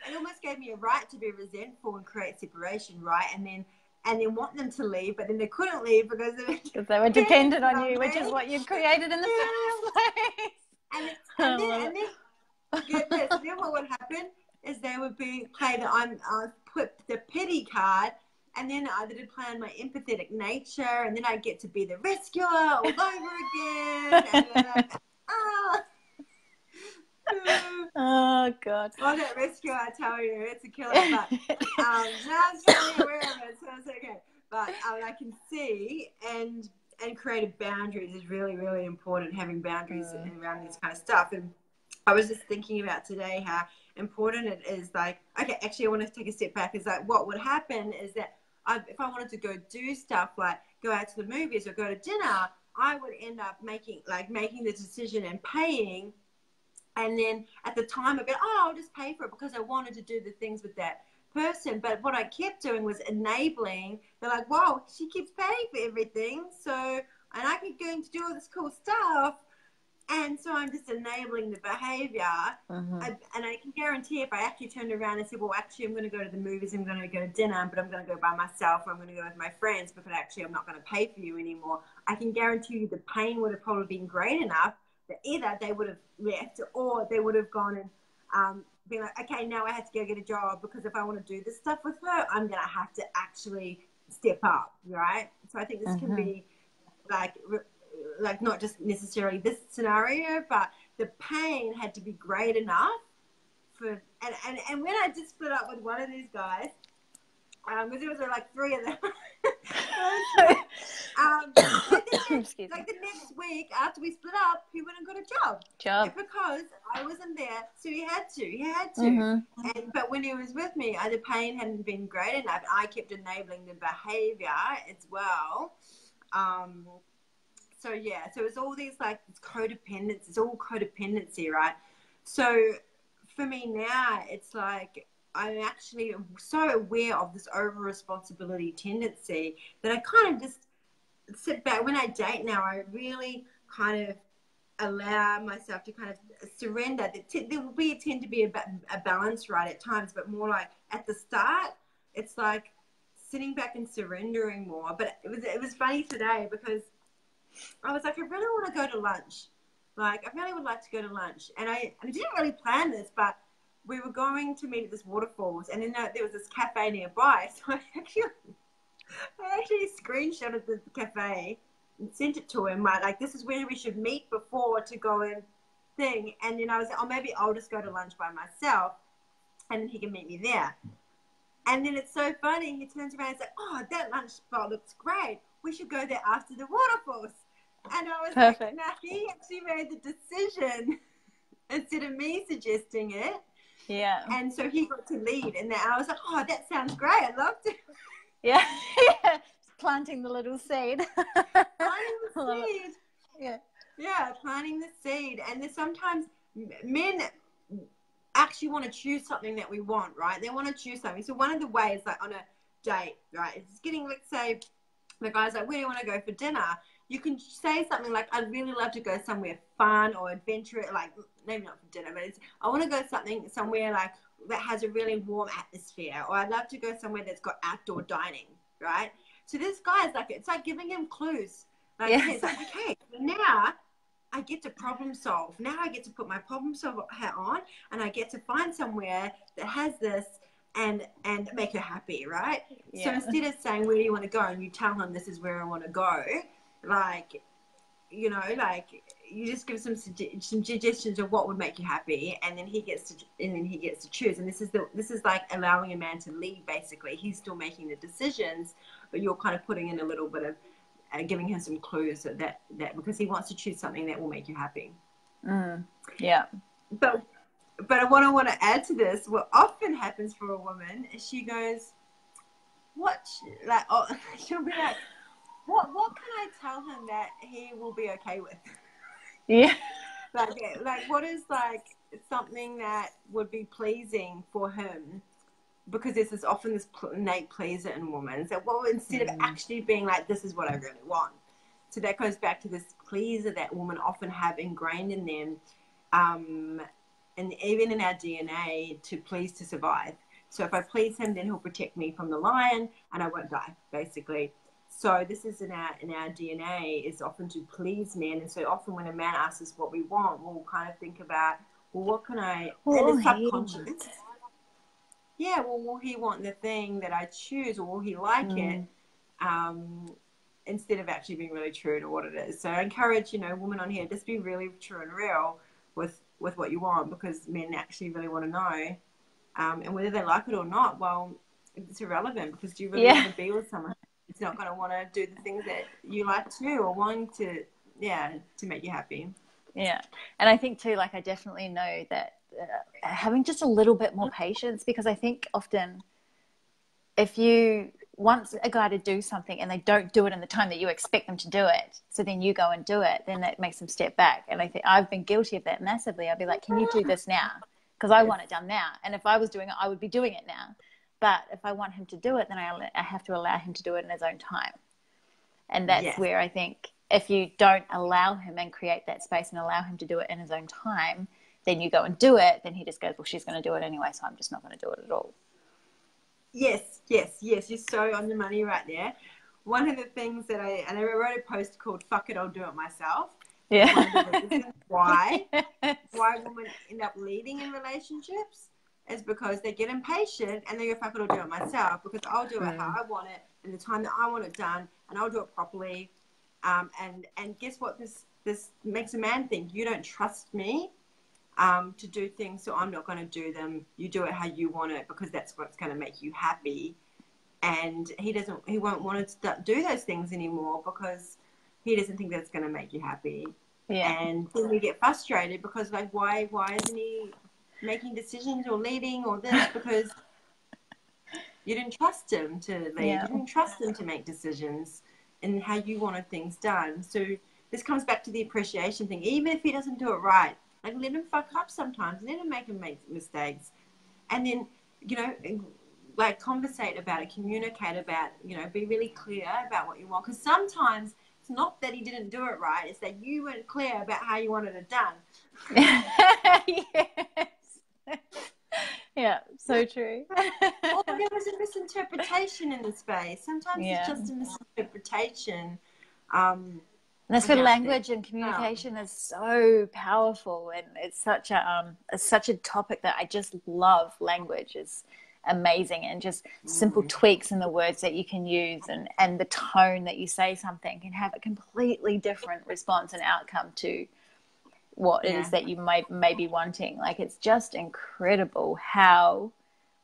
It almost gave me a right to be resentful and create separation, right? And then want them to leave, but then they couldn't leave because they were dependent on you, which is what you created in the first place. And then what would happen is they would play put the pity card, and then I did play on my empathetic nature, and then I get to be the rescuer all over again. And then oh God! Oh, that rescue, I tell you, it's a killer. But now I'm totally aware of it, so it's okay. But I can see and creative boundaries is really, really important. Having boundaries around this kind of stuff. And I was just thinking about today how important it is. Like, okay, actually, I want to take a step back. Is like what would happen is that if I wanted to go do stuff like go out to the movies or go to dinner, I would end up making the decision and paying. And then at the time I'd be, I'll just pay for it because I wanted to do the things with that person. But what I kept doing was enabling. They're like, wow, she keeps paying for everything. So, and I keep going to do all this cool stuff. And so I'm just enabling the behavior. And I can guarantee if I actually turned around and said, well, actually, I'm going to go to the movies, I'm going to go to dinner, but I'm going to go by myself, or I'm going to go with my friends because actually I'm not going to pay for you anymore. I can guarantee you the pain would have probably been great enough that either they would have left or they would have gone and been like, okay, now I have to go get a job because if I want to do this stuff with her, I'm going to have to actually step up, right? So I think this can be like not just necessarily this scenario, but the pain had to be great enough for, and when I just split up with one of these guys, because there was like three of them. Like the next week after we split up, he went and got a job. Because I wasn't there, so he had to. But when he was with me, the pain hadn't been great enough. I kept enabling the behavior as well. So yeah, so it's all these like it's codependence. It's all codependency, right? So for me now, it's like I'm actually so aware of this over responsibility tendency that I kind of just sit back. When I date now, I really kind of allow myself to kind of surrender. There will be tend to be a balance, right, at times, but more like at the start, it's like sitting back and surrendering more. But it was funny today because I was like, I really want to go to lunch. Like, I really would like to go to lunch. And I didn't really plan this, but we were going to meet at this waterfalls, and then there was this cafe nearby. So I actually screenshotted the cafe and sent it to him. Like, this is where we should meet before to go and thing. And then I was like, oh, maybe I'll just go to lunch by myself, and then he can meet me there. And then it's so funny. He turns around and says, oh, that lunch spot looks great. We should go there after the waterfalls. And I was Perfect. like, nah, he actually made the decision instead of me suggesting it. Yeah. And so he got to lead. And then I was like, oh, that sounds great. I'd love to. Yeah. Planting the little seed. Planting the seed. Yeah. Yeah, planting the seed. And there's sometimes men actually want to choose something that we want, right? They want to choose something. So one of the ways, like on a date, right, it's getting, let's say, the guy's like, where do you want to go for dinner? You can say something like, I'd really love to go somewhere fun or adventurous, like maybe not for dinner, but it's, I want to go somewhere like that has a really warm atmosphere, or I'd love to go somewhere that's got outdoor dining, right? So this guy's like, it's like giving him clues. Like, Yes. He's like, okay, now I get to problem solve. Now I get to put my problem solver hat on, and I get to find somewhere that has this and make her happy, right? Yeah. So instead of saying, where do you want to go? And you tell him this is where I want to go. Like, you know, like you just give some suggestions of what would make you happy, and then he gets to choose. And this is like allowing a man to lead. Basically, he's still making the decisions, but you're kind of putting in a little bit of giving him some clues that because he wants to choose something that will make you happy. Yeah. But what I want to add to this, what often happens for a woman is she goes, she'll be like, what can I tell him that he will be okay with? Yeah. Like what is like something that would be pleasing for him? Because there's often this innate pleaser in women. So, well, instead of actually being like, this is what I really want. So that goes back to this pleaser that women often have ingrained in them, and even in our DNA, to please to survive. So if I please him, then he'll protect me from the lion, and I won't die, basically. So this is in our DNA, is often to please men. And so often when a man asks us what we want, we'll kind of think about, well, what can I? And it's subconscious. Yeah, well, will he want the thing that I choose, or will he like it? Instead of actually being really true to what it is. So I encourage, women on here, just be really true and real with what you want, because men actually really want to know. And whether they like it or not, well, it's irrelevant, because do you really want to be with someone who's not going to want to do the things that you like to, or wanting to make you happy? Yeah. And I think too, like, I definitely know that having just a little bit more patience, because I think often if you want a guy to do something and they don't do it in the time that you expect them to do it, so then you go and do it, then that makes them step back. And I think I've been guilty of that massively. I'd be like, can you do this now? Because I want it done now. And if I was doing it, I would be doing it now. But if I want him to do it, then I have to allow him to do it in his own time. And that's where I think if you don't allow him and create that space and allow him to do it in his own time, then you go and do it, then he just goes, well, she's going to do it anyway, so I'm just not going to do it at all. Yes. You're so on the money right there. One of the things that I wrote a post called "Fuck It, I'll Do It Myself." Yeah. One of the reasons why women end up leading in relationships is because they get impatient and they go, "Fuck it, I'll do it myself," because I'll do it how I want it in the time that I want it done, and I'll do it properly. And guess what? This makes a man think, you don't trust me to do things, so I'm not going to do them. You do it how you want it, because that's what's going to make you happy. And he won't want to do those things anymore, because he doesn't think that's going to make you happy. Yeah. And then we get frustrated because, like, why isn't he making decisions or leading or this? Because you didn't trust him to lead. You didn't trust him to make decisions and how you wanted things done. So this comes back to the appreciation thing. Even if he doesn't do it right, like let him fuck up sometimes. Let him make mistakes. And then, you know, like conversate about it, communicate about, you know, be really clear about what you want. Because sometimes it's not that he didn't do it right, it's that you weren't clear about how you wanted it done. Yes. Yeah, so true. Or there was a misinterpretation in the space. Sometimes it's just a misinterpretation. That's where language and communication is so powerful, and it's such a topic that I just love. Language is amazing, and just simple tweaks in the words that you can use, and the tone that you say something can have a completely different response and outcome to what it is that you may be wanting. Like, it's just incredible how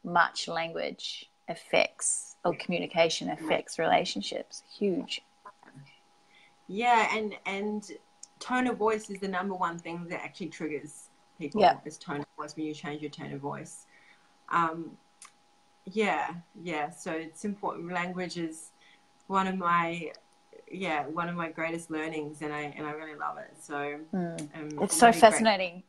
much language affects, or communication affects, relationships. Huge. Yeah, and tone of voice is the number one thing that actually triggers people. Is tone of voice, when you change your tone of voice. So it's important. Language is one of my greatest learnings, and I really love it. So it's so fascinating,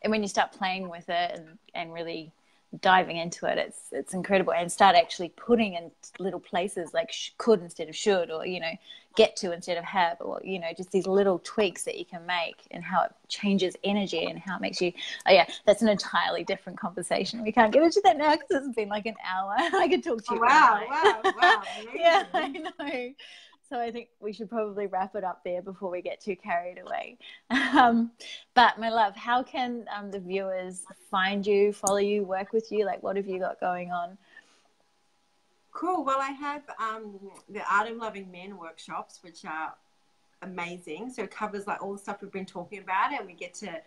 and when you start playing with it and really diving into it, it's incredible, and start actually putting in little places like could instead of should, or, you know, get to instead of have, or, you know, just these little tweaks that you can make, and how it changes energy, and how it makes you. That's an entirely different conversation. We can't get into that now because it's been like an hour. I could talk to you. Wow. Yeah, I know. So I think we should probably wrap it up there before we get too carried away. But my love, how can the viewers find you, follow you, work with you? Like, what have you got going on? Cool. Well, I have the Art of Loving Men workshops, which are amazing. So it covers like all the stuff we've been talking about, and we get to,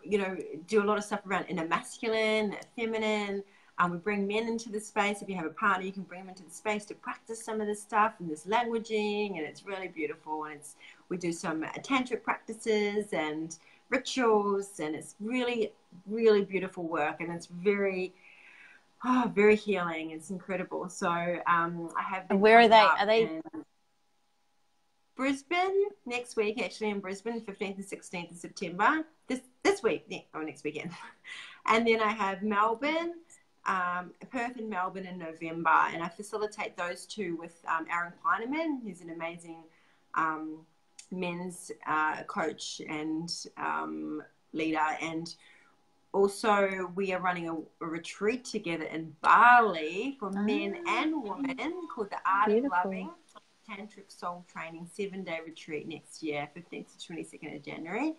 you know, do a lot of stuff around inner masculine, feminine. We bring men into the space. If you have a partner, you can bring them into the space to practice some of this stuff and this languaging, and it's really beautiful. And we do some tantric practices and rituals, and it's really, really beautiful work, and it's very healing. It's incredible. So I have been. Where are they? Are they Brisbane next week? Actually, in Brisbane, 15th and 16th of September. This week, or next weekend. And then I have Melbourne. Perth and Melbourne in November, and I facilitate those two with Aaron Kleineman, who's an amazing men's coach and leader, and also we are running a retreat together in Bali for men and women called the Art of Loving Tantric Soul Training 7-day retreat next year, 15th to 22nd of January.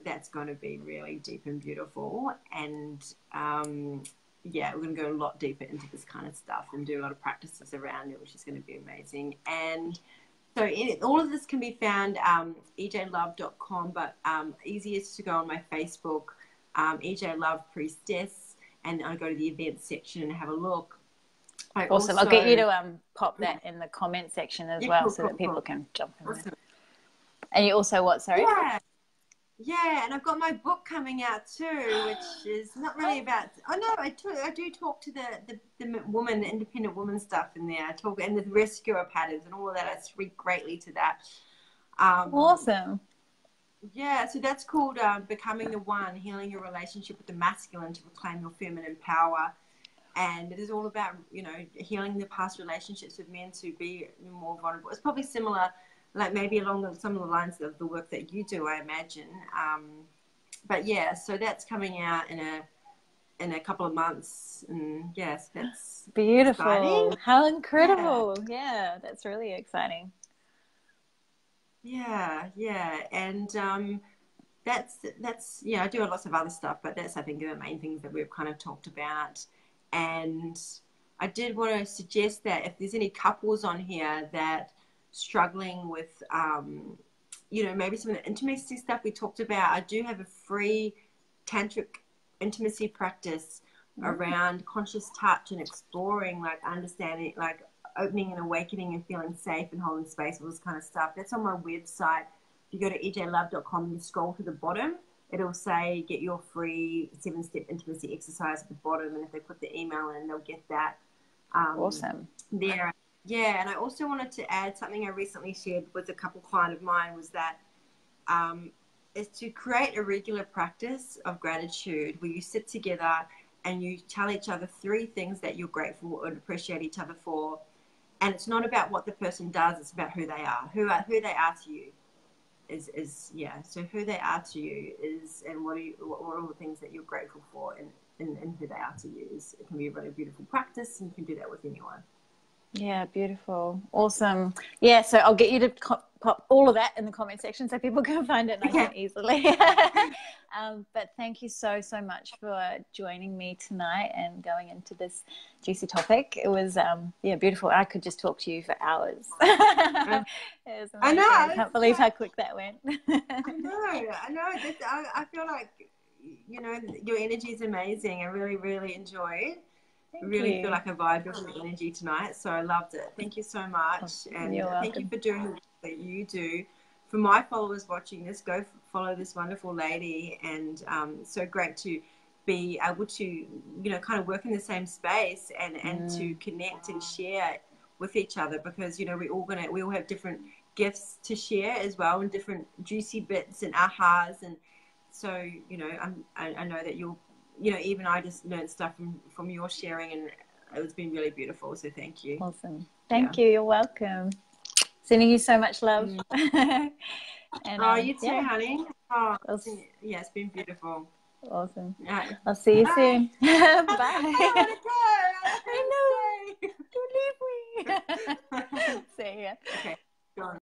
That's going to be really deep and beautiful, and we're going to go a lot deeper into this kind of stuff and do a lot of practices around it, which is going to be amazing. And so all of this can be found ejlove.com, but easiest to go on my Facebook, EJ Love Priestess, and I go to the events section and have a look. Awesome. I'll get you to pop that in the comment section as well, so that people can jump in there. And you also what, sorry? Yeah, and I've got my book coming out too, which is not really about. Oh no, I do talk to the woman, the independent woman stuff in there. I talk, and the rescuer patterns and all of that. I speak greatly to that. Awesome. Yeah, so that's called Becoming the One: Healing Your Relationship with the Masculine to Reclaim Your Feminine Power. And it is all about, you know, healing the past relationships with men to be more vulnerable. It's probably similar, like maybe along some of the lines of the work that you do, I imagine. But yeah, so that's coming out in a couple of months, and yes, that's beautiful. Exciting. How incredible! Yeah, that's really exciting. Yeah, and that's I do lots of other stuff, but that's, I think, the main things that we've kind of talked about. And I did want to suggest that if there's any couples on here that struggling with, maybe some of the intimacy stuff we talked about, I do have a free tantric intimacy practice around conscious touch and exploring, like understanding, like opening and awakening and feeling safe and holding space, all this kind of stuff. That's on my website. If you go to ejlove.com and you scroll to the bottom, it'll say get your free 7-step intimacy exercise at the bottom, and if they put the email in, they'll get that. Awesome. There. Yeah, and I also wanted to add something I recently shared with a couple client of mine was that is to create a regular practice of gratitude where you sit together and you tell each other 3 things that you're grateful and appreciate each other for. And it's not about what the person does, it's about who they are, who they are to you. Yeah. So who they are to you is, and what are all the things that you're grateful for, and who they are to you is. It can be a really beautiful practice, and you can do that with anyone. Yeah, beautiful. Awesome. Yeah, so I'll get you to pop all of that in the comment section so people can find it nice and easily. But thank you so much for joining me tonight and going into this juicy topic. It was, beautiful. I could just talk to you for hours. It was amazing. I know. I can't believe how quick that went. I know. I feel like, your energy is amazing. I really, really enjoyed. Really feel like I vibed with your energy tonight, so I loved it. Thank you so much, and thank you for doing what that you do. For my followers watching this, go follow this wonderful lady, and so great to be able to, kind of work in the same space and to connect and share with each other, because we all have different gifts to share as well, and different juicy bits and ahas, and so I know that you'll. Even I just learned stuff from your sharing, and it's been really beautiful. So thank you. Awesome. Thank you. You're welcome. Sending you so much love. And, you too, honey. Oh, yeah, it's been beautiful. Awesome. Right. I'll see you soon. Bye. I I know. Don't leave me. See ya. Okay. Go on.